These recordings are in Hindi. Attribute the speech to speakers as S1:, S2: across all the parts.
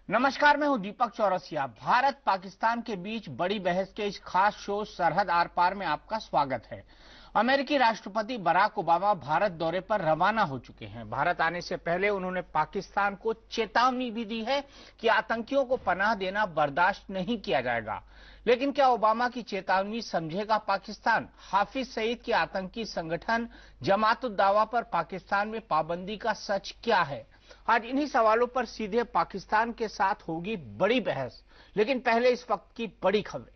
S1: नमस्कार, मैं हूं दीपक चौरसिया। भारत पाकिस्तान के बीच बड़ी बहस के इस खास शो सरहद आर पार में आपका स्वागत है। अमेरिकी राष्ट्रपति बराक ओबामा भारत दौरे पर रवाना हो चुके हैं। भारत आने से पहले उन्होंने पाकिस्तान को चेतावनी भी दी है कि आतंकियों को पनाह देना बर्दाश्त नहीं किया जाएगा। लेकिन क्या ओबामा की चेतावनी समझेगा पाकिस्तान? हाफिज सईद के आतंकी संगठन जमात उद दावा पर पाकिस्तान में पाबंदी का सच क्या है? आज इन्हीं सवालों पर सीधे पाकिस्तान के साथ होगी बड़ी बहस। लेकिन पहले इस वक्त की बड़ी खबरें।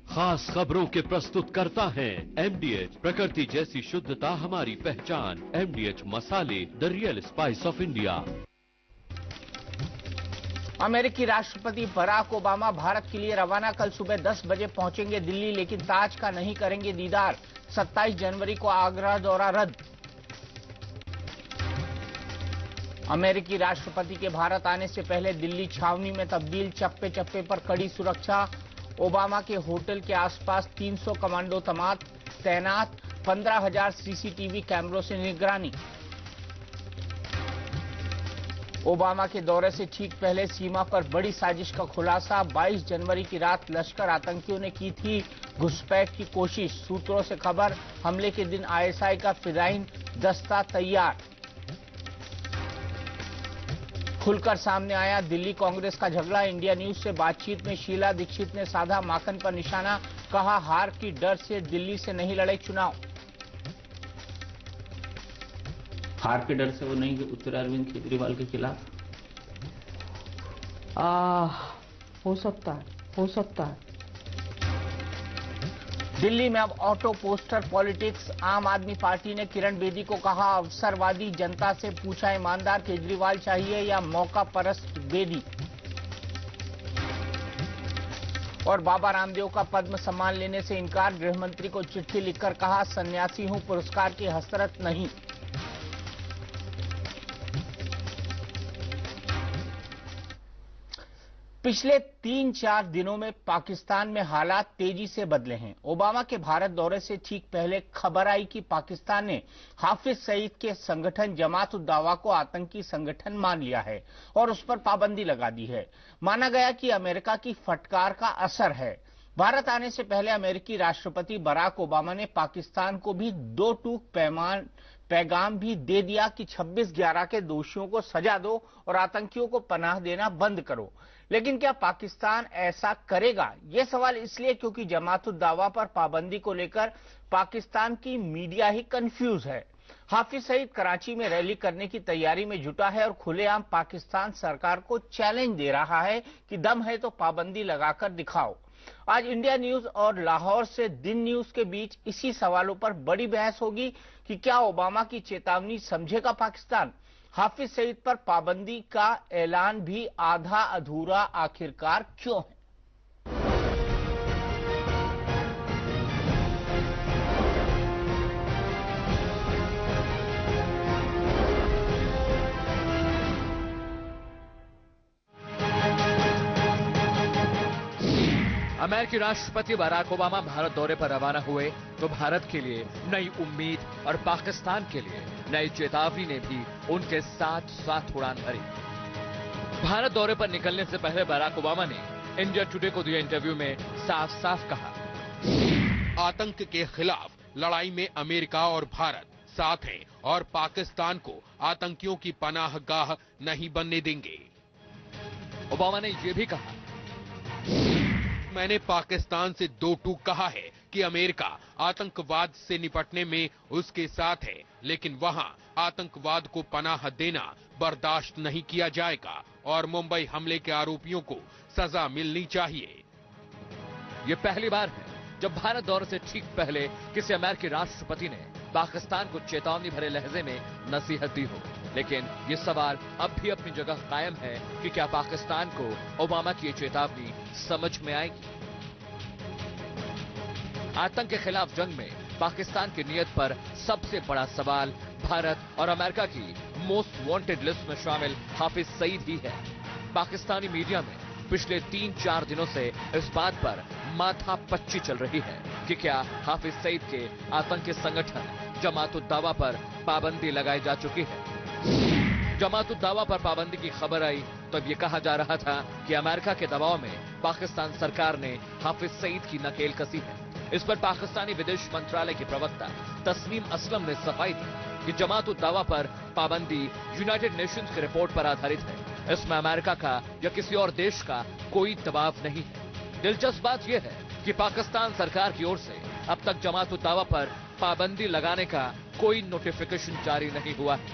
S2: खास खबरों के प्रस्तुत करता है एमडीएच, प्रकृति जैसी शुद्धता हमारी पहचान। एमडीएच मसाले, the real spice of India.
S1: अमेरिकी राष्ट्रपति बराक ओबामा भारत के लिए रवाना। कल सुबह 10 बजे पहुंचेंगे दिल्ली, लेकिन ताज का नहीं करेंगे दीदार। 27 जनवरी को आगरा दौरा रद्द। अमेरिकी राष्ट्रपति के भारत आने से पहले दिल्ली छावनी में तब्दील, चप्पे चप्पे पर कड़ी सुरक्षा। ओबामा के होटल के आसपास 300 कमांडो तैनात, 15,000 सीसीटीवी कैमरों से निगरानी। ओबामा के दौरे से ठीक पहले सीमा पर बड़ी साजिश का खुलासा। 22 जनवरी की रात लश्कर आतंकियों ने की थी घुसपैठ की कोशिश। सूत्रों से खबर, हमले के दिन आईएसआई का फिदायीन दस्ता तैयार। खुलकर सामने आया दिल्ली कांग्रेस का झगड़ा। इंडिया न्यूज से बातचीत में शीला दीक्षित ने साधा माखन पर निशाना, कहा हार की डर से दिल्ली से नहीं लड़े चुनाव।
S3: हार के डर से वो नहीं उतरे अरविंद केजरीवाल के खिलाफ?
S4: हो सकता है।
S1: दिल्ली में अब ऑटो पोस्टर पॉलिटिक्स। आम आदमी पार्टी ने किरण बेदी को कहा अवसरवादी, जनता से पूछा ईमानदार केजरीवाल चाहिए या मौका परस्त बेदी। और बाबा रामदेव का पद्म सम्मान लेने से इनकार, गृहमंत्री को चिट्ठी लिखकर कहा सन्यासी हूं, पुरस्कार की हसरत नहीं। पिछले 3-4 दिनों में पाकिस्तान में हालात तेजी से बदले हैं। ओबामा के भारत दौरे से ठीक पहले खबर आई कि पाकिस्तान ने हाफिज सईद के संगठन जमात उद दावा को आतंकी संगठन मान लिया है और उस पर पाबंदी लगा दी है। माना गया कि अमेरिका की फटकार का असर है। भारत आने से पहले अमेरिकी राष्ट्रपति बराक ओबामा ने पाकिस्तान को भी दो टूक पैगाम भी दे दिया कि 26/11 के दोषियों को सजा दो और आतंकियों को पनाह देना बंद करो। लेकिन क्या पाकिस्तान ऐसा करेगा? यह सवाल इसलिए क्योंकि जमात उद दावा पर पाबंदी को लेकर पाकिस्तान की मीडिया ही कंफ्यूज है। हाफिज सईद कराची में रैली करने की तैयारी में जुटा है और खुलेआम पाकिस्तान सरकार को चैलेंज दे रहा है कि दम है तो पाबंदी लगाकर दिखाओ। आज इंडिया न्यूज और लाहौर से दिन न्यूज के बीच इसी सवालों पर बड़ी बहस होगी कि क्या ओबामा की चेतावनी समझेगा पाकिस्तान? हाफिज सईद पर पाबंदी का ऐलान भी आधा अधूरा आखिरकार क्यों है?
S5: अमेरिकी राष्ट्रपति बराक ओबामा भारत दौरे पर रवाना हुए तो भारत के लिए नई उम्मीद और पाकिस्तान के लिए नई चेतावनी ने भी उनके साथ साथ उड़ान भरी। भारत दौरे पर निकलने से पहले बराक ओबामा ने इंडिया टुडे को दिए इंटरव्यू में साफ साफ कहा,
S6: आतंक के खिलाफ लड़ाई में अमेरिका और भारत साथ हैं और पाकिस्तान को आतंकियों की पनाहगाह नहीं बनने देंगे।
S5: ओबामा ने यह भी कहा,
S6: मैंने पाकिस्तान से दो टूक कहा है कि अमेरिका आतंकवाद से निपटने में उसके साथ है, लेकिन वहां आतंकवाद को पनाह देना बर्दाश्त नहीं किया जाएगा और मुंबई हमले के आरोपियों को सजा मिलनी चाहिए।
S5: यह पहली बार है जब भारत दौरे से ठीक पहले किसी अमेरिकी राष्ट्रपति ने पाकिस्तान को चेतावनी भरे लहजे में नसीहत दी हो। लेकिन ये सवाल अब भी अपनी जगह कायम है कि क्या पाकिस्तान को ओबामा की ये चेतावनी समझ में आएगी? आतंक के खिलाफ जंग में पाकिस्तान की नीयत पर सबसे बड़ा सवाल भारत और अमेरिका की मोस्ट वांटेड लिस्ट में शामिल हाफिज सईद ही है। पाकिस्तानी मीडिया में पिछले 3-4 दिनों से इस बात पर माथापच्ची चल रही है कि क्या हाफिज सईद के आतंकी संगठन जमात उद दावा पर पाबंदी लगाई जा चुकी है। जमात उद दावा पर पाबंदी की खबर आई तो अब ये कहा जा रहा था कि अमेरिका के दबाव में पाकिस्तान सरकार ने हाफिज सईद की नकेल कसी है। इस पर पाकिस्तानी विदेश मंत्रालय की प्रवक्ता तस्नीम असलम ने सफाई दी कि जमात उद दावा पर पाबंदी यूनाइटेड नेशंस की रिपोर्ट पर आधारित है। इसमें अमेरिका का या किसी और देश का कोई दबाव नहीं है। दिलचस्प बात यह है कि पाकिस्तान सरकार की ओर से अब तक जमात उद दावा पर पाबंदी लगाने का कोई नोटिफिकेशन जारी नहीं हुआ है।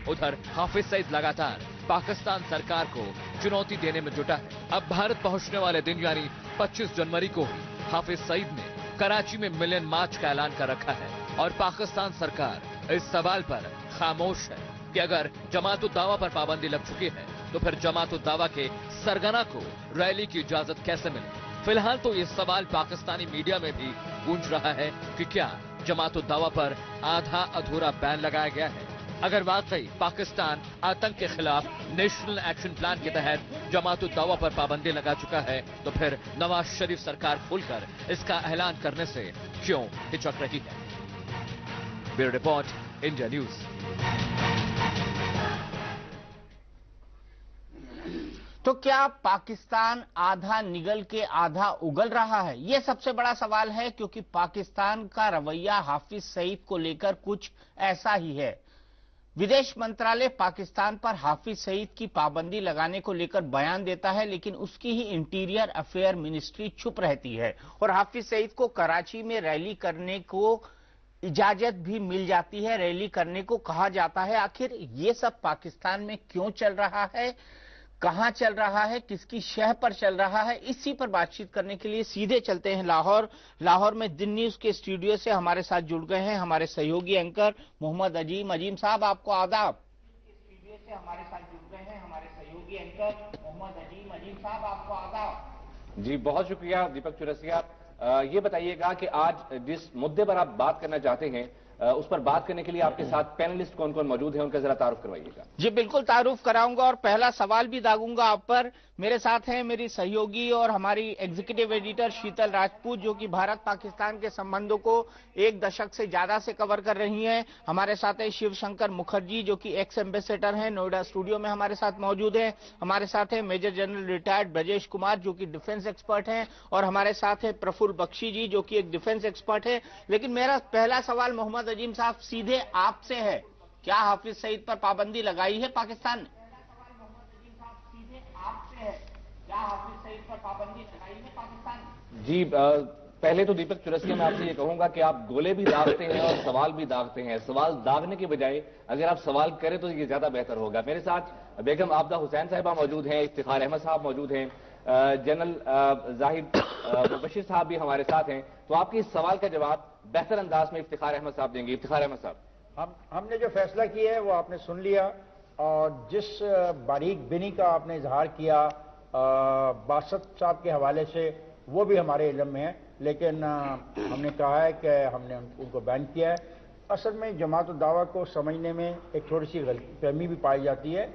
S5: उधर हाफिज सईद लगातार पाकिस्तान सरकार को चुनौती देने में जुटा है। अब भारत पहुंचने वाले दिन यानी 25 जनवरी को ही हाफिज सईद ने कराची में मिलियन मार्च का ऐलान कर रखा है और पाकिस्तान सरकार इस सवाल पर खामोश है कि अगर जमात उद दावा पर पाबंदी लग चुकी है तो फिर जमात उद दावा के सरगना को रैली की इजाजत कैसे मिले। फिलहाल तो ये सवाल पाकिस्तानी मीडिया में भी गूंज रहा है कि क्या जमात उद दावा पर आधा अधूरा बैन लगाया गया है। अगर वाकई पाकिस्तान आतंक के खिलाफ नेशनल एक्शन प्लान के तहत जमात उद दावा पर पाबंदी लगा चुका है तो फिर नवाज शरीफ सरकार खुलकर इसका ऐलान करने से क्यों हिचक रही है। Bureau report, India news.
S1: तो क्या पाकिस्तान आधा निगल के आधा उगल रहा है? यह सबसे बड़ा सवाल है, क्योंकि पाकिस्तान का रवैया हाफिज सईद को लेकर कुछ ऐसा ही है। विदेश मंत्रालय पाकिस्तान पर हाफिज सईद की पाबंदी लगाने को लेकर बयान देता है, लेकिन उसकी ही इंटीरियर अफेयर मिनिस्ट्री चुप रहती है और हाफिज सईद को कराची में रैली करने को इजाजत भी मिल जाती है, रैली करने को कहा जाता है। आखिर ये सब पाकिस्तान में क्यों चल रहा है, कहां चल रहा है, किसकी शह पर चल रहा है, इसी पर बातचीत करने के लिए सीधे चलते हैं लाहौर में दिन न्यूज के स्टूडियो से हमारे साथ जुड़ गए हैं हमारे सहयोगी एंकर मोहम्मद अजीम साहब, आपको आदाब। स्टूडियो से हमारे साथ जुड़ गए हैं हमारे सहयोगी एंकर मोहम्मद अजीम साहब, आपको आदाब।
S7: जी बहुत शुक्रिया दीपक चौरसिया। ये बताइएगा कि आज जिस मुद्दे पर आप बात करना चाहते हैं उस पर बात करने के लिए आपके साथ पैनलिस्ट कौन कौन मौजूद हैं, उनका जरा तारुफ करवाइएगा।
S1: जी बिल्कुल तारुफ कराऊंगा और पहला सवाल भी दागूंगा आप पर। मेरे साथ हैं मेरी सहयोगी और हमारी एग्जीक्यूटिव एडिटर शीतल राजपूत, जो कि भारत पाकिस्तान के संबंधों को एक दशक से ज्यादा से कवर कर रही हैं। हमारे साथ है शिव शंकर मुखर्जी, जो कि एक्स एम्बेसडर हैं, नोएडा स्टूडियो में हमारे साथ मौजूद हैं। हमारे साथ है major general retired Brajesh Kumar, जो कि डिफेंस एक्सपर्ट हैं, और हमारे साथ है प्रफुल्ल बख्शी जी, जो कि एक डिफेंस एक्सपर्ट है। लेकिन मेरा पहला सवाल मोहम्मद अजीम साहब सीधे आपसे है, क्या हाफिज सईद पर पाबंदी लगाई है पाकिस्तान ने?
S7: जी पहले तो दीपक चौरसिया मैं आपसे ये कहूंगा कि आप गोले भी दागते हैं और सवाल भी दागते हैं। सवाल दागने के बजाय अगर आप सवाल करें तो ये ज्यादा बेहतर होगा। मेरे साथ बेगम आबदा हुसैन साहिबा मौजूद हैं, इफ्तिखार अहमद साहब मौजूद हैं, जनरल जाहिद मुबशिर साहब भी हमारे साथ हैं। तो आपके इस सवाल का जवाब बेहतर अंदाज में इफ्तिखार अहमद साहब देंगे। इफ्तिखार अहमद साहब,
S8: हमने जो फैसला किया है वो आपने सुन लिया, और जिस बारीक बिनी का आपने इजहार किया बासत साहब के हवाले से, वो भी हमारे इल्म में है, लेकिन हमने कहा है कि हमने उनको बैन किया है। असल में जमात उद दावा को समझने में एक थोड़ी सी गलतफहमी भी पाई जाती है।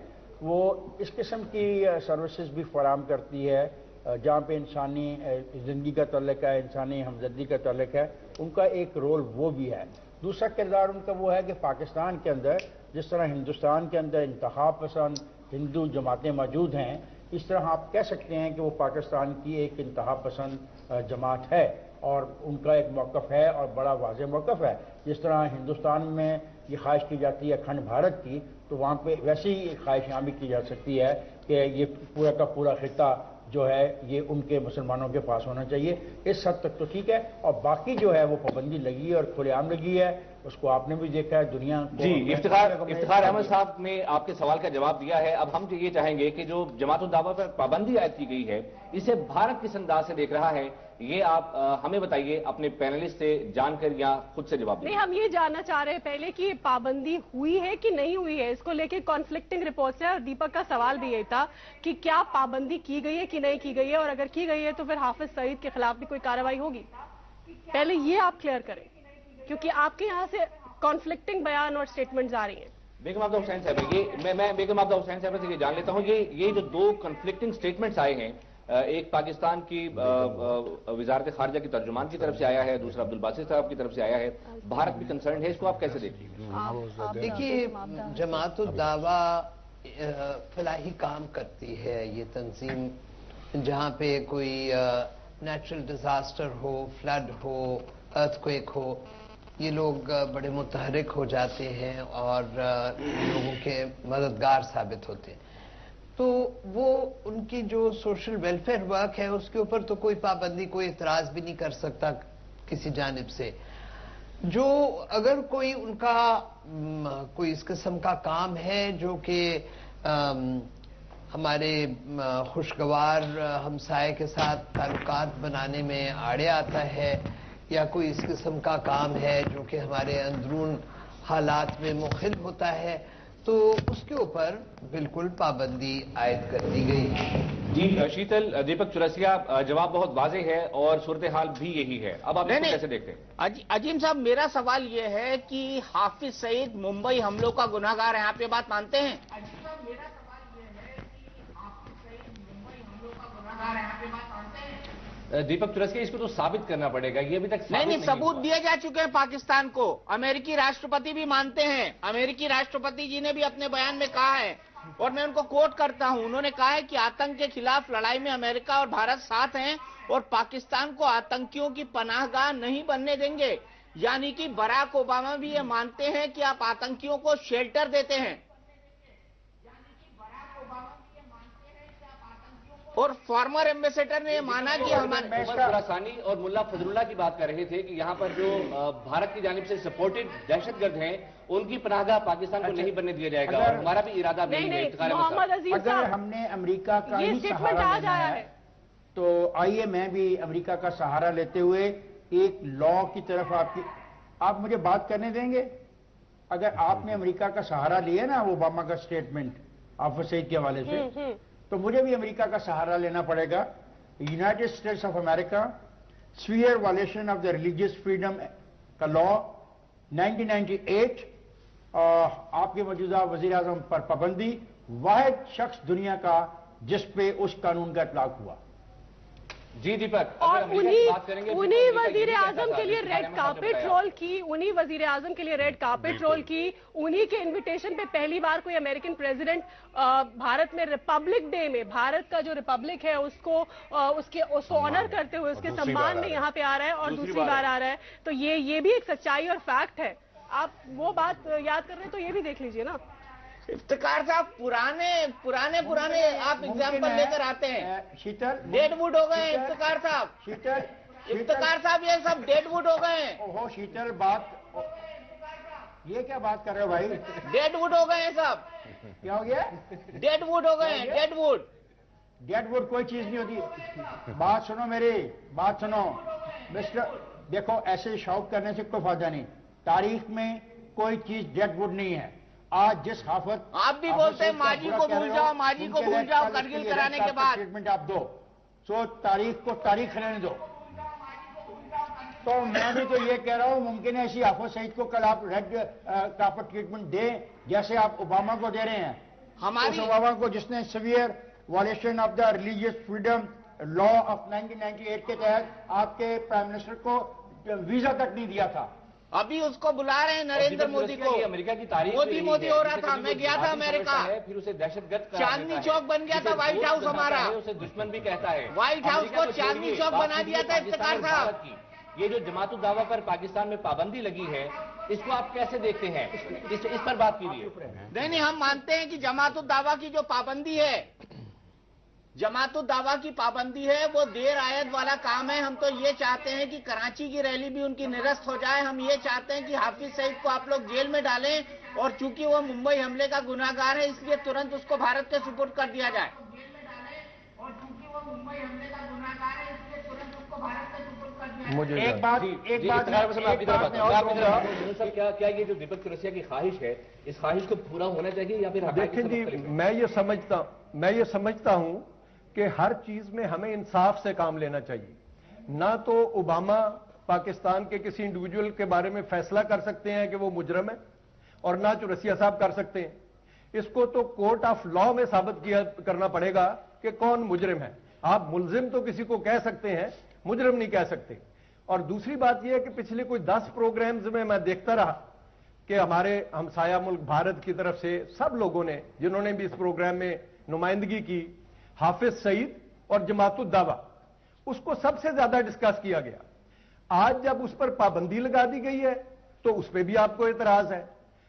S8: वो इस किस्म की सर्विसेज भी फराहम करती है जहाँ पे इंसानी ज़िंदगी का तल्लुक़ है, इंसानी हमदर्दी का तल्लुक़ है, उनका एक रोल वो भी है। दूसरा किरदार उनका वो है कि पाकिस्तान के अंदर जिस तरह हिंदुस्तान के अंदर इंतखा पसंद हिंदू जमातें मौजूद हैं, इस तरह आप कह सकते हैं कि वो पाकिस्तान की एक इंतहा पसंद जमात है और उनका एक मौक़िफ़ है और बड़ा वाज़ेह मौक़िफ़ है। जिस तरह हिंदुस्तान में ये ख्वाहिश की जाती है अखंड भारत की, तो वहाँ पे वैसी ही ख्वाहिश यहाँ भी की जा सकती है कि ये पूरा का पूरा खिता जो है ये उनके मुसलमानों के पास होना चाहिए। इस हद तक तो ठीक है, और बाकी जो है वो पाबंदी लगी है और खुलेआम लगी है, उसको आपने भी देखा है दुनिया को।
S7: जी इफ्तिखार अहमद साहब ने आपके सवाल का जवाब दिया है। अब हम तो ये चाहेंगे कि जो जमात उद दावा पर पाबंदी आयद की गई है, इसे भारत किस अंदाज से देख रहा है, ये आप हमें बताइए अपने पैनलिस्ट से जानकर या खुद से जवाब दीजिए।
S9: नहीं, हम ये जानना चाह रहे हैं पहले कि पाबंदी हुई है कि नहीं हुई है, इसको लेके कॉन्फ्लिक्टिंग रिपोर्ट्स है। और दीपक का सवाल भी यही था कि क्या पाबंदी की गई है कि नहीं की गई है, और अगर की गई है तो फिर हाफिज सईद के खिलाफ भी कोई कार्रवाई होगी। पहले ये आप क्लियर करें, क्योंकि आपके यहाँ से कॉन्फ्लिक्टिंग बयान और स्टेटमेंट्स आ रही हैं।
S7: बेगम आबदा हुसैन साहब, ये मैं बेगम आबदा हुसैन साहब से ये जान लेता हूँ, ये जो दो कॉन्फ्लिक्टिंग स्टेटमेंट्स आए हैं, एक पाकिस्तान की वजारत खारजा की तर्जुमान की तरफ से आया है, दूसरा अब्दुल बासित साहब की तरफ से आया है, भारत भी कंसर्न है, इसको आप कैसे देखिए?
S10: देखिए, जमात उद दावा फलाही काम करती है ये तंजीम, जहाँ पे कोई नेचुरल डिजास्टर हो, फ्लड हो, अर्थक्वेक हो, ये लोग बड़े मुतहरिक हो जाते हैं और लोगों के मददगार साबित होते हैं। तो वो उनकी जो सोशल वेलफेयर वर्क है उसके ऊपर तो कोई पाबंदी, कोई इतराज भी नहीं कर सकता किसी जानिब से। जो अगर कोई उनका कोई इस किस्म का काम है जो कि हमारे खुशगवार हमसाये के साथ ताल्लुकात बनाने में आड़े आता है, या कोई इस किस्म का काम है जो कि हमारे अंदरून हालात में मुखिल होता है, तो उसके ऊपर बिल्कुल पाबंदी आयद कर दी गई।
S7: जी शीतल, दीपक चौरसिया, जवाब बहुत वाज़ेह है और सूरत हाल भी यही है। अब आप इसको कैसे देखते हैं?
S1: अजीम साहब, मेरा सवाल यह है कि हाफिज सईद मुंबई हमलों का गुनाहगार है, आप ये बात मानते हैं? अजीम साहब, मेरा सवाल यह है कि हाफिज सईद मुंबई हमलों का गुनाहगार है, आप ये बात मानते हैं?
S7: दीपक चौरसिया, इसको तो साबित करना पड़ेगा, ये अभी तक
S1: नहीं, सबूत दिए जा चुके हैं पाकिस्तान को। अमेरिकी राष्ट्रपति भी मानते हैं, अमेरिकी राष्ट्रपति जी ने भी अपने बयान में कहा है, और मैं उनको कोट करता हूं, उन्होंने कहा है कि आतंक के खिलाफ लड़ाई में अमेरिका और भारत साथ हैं और पाकिस्तान को आतंकियों की पनाहगाह नहीं बनने देंगे। यानी कि बराक ओबामा भी ये मानते हैं कि आप आतंकियों को शेल्टर देते हैं, और फॉर्मर एम्बेसडर ने माना कि हमारे
S7: खुरासानी और मुल्ला फजलुल्लाह की बात कर रहे थे कि यहाँ पर जो भारत की जानिब से सपोर्टेड दहशतगर्द हैं, उनकी पनाहगाह पाकिस्तान को नहीं बनने दिया जाएगा, और हमारा भी इरादा नहीं है।
S8: अगर हमने अमेरिका का ही सहारा लेना है तो आइए मैं भी अमेरिका का सहारा लेते हुए एक लॉ की तरफ आप मुझे बात करने देंगे? अगर आपने अमेरिका का सहारा लिया ना, ओबामा का स्टेटमेंट हाफिज सईद के हवाले से, तो मुझे भी अमेरिका का सहारा लेना पड़ेगा। United states of America severe violation of the religious freedom का लॉ 1998, आपके मौजूदा वजीर आजम पर पाबंदी, वाहिद शख्स दुनिया का जिस पे उस कानून का इतलाक हुआ।
S7: जी दीपक,
S9: और उन्हीं वजीर आजम के लिए रेड कार्पेट रोल की, उन्हीं वजीर आजम के लिए रेड कार्पेट रोल की, उन्हीं के इनविटेशन पे पहली बार कोई अमेरिकन प्रेसिडेंट भारत में रिपब्लिक डे में, भारत का जो रिपब्लिक है उसको ऑनर करते हुए उसके सम्मान में यहाँ पे आ रहा है, और दूसरी बार आ रहा है। तो ये भी एक सच्चाई और फैक्ट है। आप वो बात याद कर रहे हैं तो ये भी देख लीजिए ना।
S1: इफ्तिकार साहब, पुराने आप एग्जाम्पल लेकर आते हैं।
S8: शीतल,
S1: डेडवुड हो गए इफ्तिकार साहब। इफ्तिकार साहब, ये सब डेडवुड हो गए।
S8: ओहो शीतल, ये क्या बात कर रहे हो भाई?
S1: डेडवुड हो गए सब।
S8: क्या हो गया?
S1: डेडवुड हो गए।
S8: डेडवुड कोई चीज नहीं होती। बात सुनो, मेरी बात सुनो मिस्टर, देखो ऐसे शौक करने से कोई फायदा नहीं। तारीख में कोई चीज डेडवुड नहीं है। आज जिस हाफिज,
S1: आप भी बोलते हैं माजी को भूल जाओ, माजी को भूल जाओ, करगिल कराने के बाद
S8: ट्रीटमेंट आप दो, सो तारीख को तारीख रहने दो। तो मैं भी तो ये कह रहा हूं, मुमकिन है ऐसी हाफिज सईद को कल आप रेड कार्पेट ट्रीटमेंट दें, जैसे आप ओबामा को दे रहे हैं। उस ओबामा को जिसने severe violation of the religious freedom law of 1998 के तहत आपके प्राइम मिनिस्टर को वीजा तक नहीं दिया था।
S1: अभी उसको बुला रहे हैं नरेंद्र मोदी को।
S7: अमेरिका की तारीफ
S1: मोदी हो रहा था, मैं गया था अमेरिका,
S7: फिर उसे दहशतगर्द,
S1: चांदनी चौक बन गया था व्हाइट हाउस हमारा,
S7: उसे दुश्मन भी कहता है।
S1: व्हाइट हाउस को चांदनी चौक बना दिया था इफ्तिकार साहब।
S7: ये जो जमात उद दावा पर पाकिस्तान में पाबंदी लगी है, इसको आप कैसे देखते हैं? इस पर बात कीजिए।
S1: नहीं, हम मानते हैं कि जमात उद दावा की जो पाबंदी है, जमात उद दावा की पाबंदी है, वो देर आयत वाला काम है। हम तो ये चाहते हैं कि कराची की रैली भी उनकी निरस्त हो जाए। हम ये चाहते हैं कि हाफिज सईद को आप लोग जेल में डालें, और चूंकि वो मुंबई हमले का गुनाहगार है, इसलिए तुरंत उसको भारत के सुपुर्द कर दिया जाए।
S7: मुझे एक बात क्या ये जो दीपक चौरसिया की ख्वाहिश है, इस ख्वाहिश को पूरा होना चाहिए या फिर?
S11: देखिए जी, मैं ये समझता हूं कि हर चीज में हमें इंसाफ से काम लेना चाहिए। ना तो ओबामा पाकिस्तान के किसी इंडिविजुअल के बारे में फैसला कर सकते हैं कि वो मुजरम है, और ना चौरसिया साहब कर सकते हैं। इसको तो कोर्ट ऑफ लॉ में साबित करना पड़ेगा कि कौन मुजरिम है। आप मुलजिम तो किसी को कह सकते हैं, मुजरिम नहीं कह सकते। और दूसरी बात यह है कि पिछले कोई 10 प्रोग्राम्स में मैं देखता रहा कि हमारे हमसाया मुल्क भारत की तरफ से सब लोगों ने, जिन्होंने भी इस प्रोग्राम में नुमाइंदगी की, हाफिज सईद और जमातुद्दावा, उसको सबसे ज्यादा डिस्कस किया गया। आज जब उस पर पाबंदी लगा दी गई है तो उस पर भी आपको एतराज है।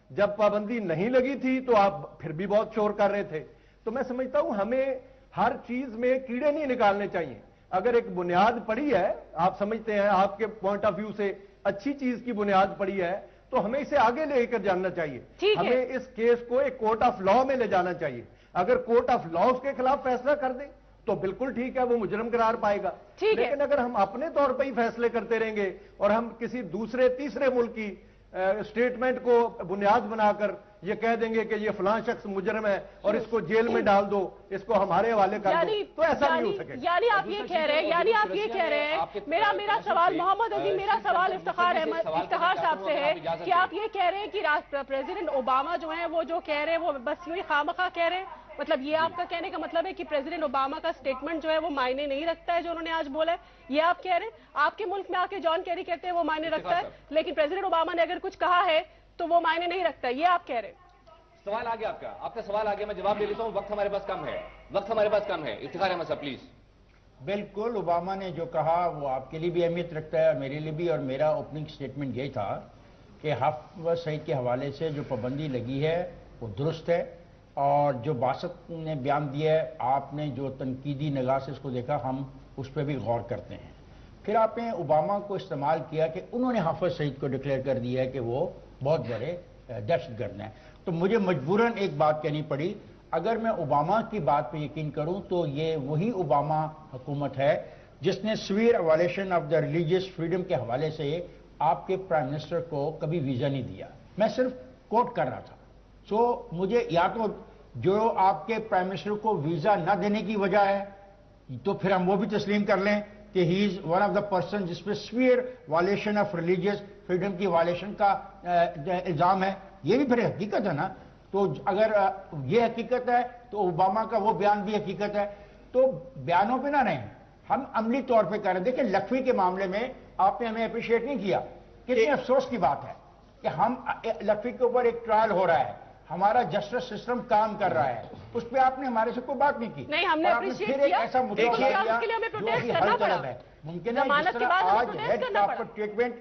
S11: जब पाबंदी नहीं लगी थी तो आप फिर भी बहुत शोर कर रहे थे। तो मैं समझता हूं हमें हर चीज में कीड़े नहीं निकालने चाहिए। अगर एक बुनियाद पड़ी है, आप समझते हैं आपके पॉइंट ऑफ व्यू से अच्छी चीज की बुनियाद पड़ी है, तो हमें इसे आगे लेकर जाना चाहिए। हमें इस केस को एक कोर्ट ऑफ लॉ में ले जाना चाहिए। अगर कोर्ट ऑफ लॉ उसके खिलाफ फैसला कर दे तो बिल्कुल ठीक है, वो मुजरम करार पाएगा। लेकिन अगर हम अपने तौर पर ही फैसले करते रहेंगे और हम किसी दूसरे तीसरे मुल्क की स्टेटमेंट को बुनियाद बनाकर ये कह देंगे कि ये फलां शख्स मुजरम है और इसको जेल में डाल दो, इसको हमारे हवाले कर दो, तो ऐसा नहीं हो सकेगा।
S9: यानी आप ये कह रहे हैं, मेरा सवाल मोहम्मद अजीम, मेरा सवाल इफ्तिखार साहब से है कि आप ये कह रहे हैं कि प्रेसिडेंट ओबामा जो है वो जो कह रहे हैं वो बस यूं ही खामखा कह रहे हैं। मतलब ये आपका कहने का मतलब है कि प्रेसिडेंट ओबामा का स्टेटमेंट जो है वो मायने नहीं रखता है, जो उन्होंने आज बोला है, ये आप कह रहे हैं? आपके मुल्क में आके जॉन केरी कहते हैं वो मायने रखता है, लेकिन प्रेसिडेंट ओबामा ने अगर कुछ कहा है तो वो मायने नहीं रखता है, ये आप कह रहे हैं?
S7: सवाल आ गया आपका सवाल आ गया, मैं जवाब दे लेता हूं। वक्त हमारे पास कम है। इफ्तिखार अहमद साहब प्लीज।
S8: बिल्कुल, ओबामा ने जो कहा वो आपके लिए भी अहमियत रखता है और मेरे लिए भी। और मेरा ओपनिंग स्टेटमेंट यही था कि हाफिज सईद के हवाले से जो पाबंदी लगी है वो दुरुस्त है, और जो बासत ने बयान दिया है, आपने जो तनकीदी निगाह से इसको देखा, हम उस पर भी गौर करते हैं। फिर आपने ओबामा को इस्तेमाल किया कि उन्होंने हाफिज सईद को डिक्लेयर कर दिया है कि वो बहुत बड़े दहशतगर्द हैं। तो मुझे मजबूरन एक बात कहनी पड़ी, अगर मैं ओबामा की बात पे यकीन करूं तो ये वही ओबामा हुकूमत है जिसने severe violation of the religious freedom के हवाले से आपके प्राइम मिनिस्टर को कभी वीजा नहीं दिया। मैं सिर्फ कोट कर रहा था। सो मुझे या तो जो आपके प्राइम मिनिस्टर को वीजा न देने की वजह है, तो फिर हम वो भी तस्लीम कर लें कि he is one of the person जिसपे severe violation of religious freedom की वायलेशन का इल्जाम है। ये भी फिर हकीकत है ना। तो अगर ये हकीकत है तो ओबामा का वो बयान भी हकीकत है। तो बयानों पे ना रहें, हम अमली तौर पे कर रहे। देखिए, लखवी के मामले में आपने हमें अप्रिशिएट नहीं किया। कितने अफसोस की बात है कि हम लखवी के ऊपर एक ट्रायल हो रहा है, हमारा जस्टिस सिस्टम काम कर रहा है, उस पर आपने हमारे से कोई बात नहीं की।
S9: नहीं, हमने अप्रिशिएट किया।
S8: ऐसा मुद्दा
S9: उसके लिए हमें प्रोटेस्ट करना पड़ा है।
S8: मुमकिन है जिस तरह आज हेड आपका ट्रीटमेंट,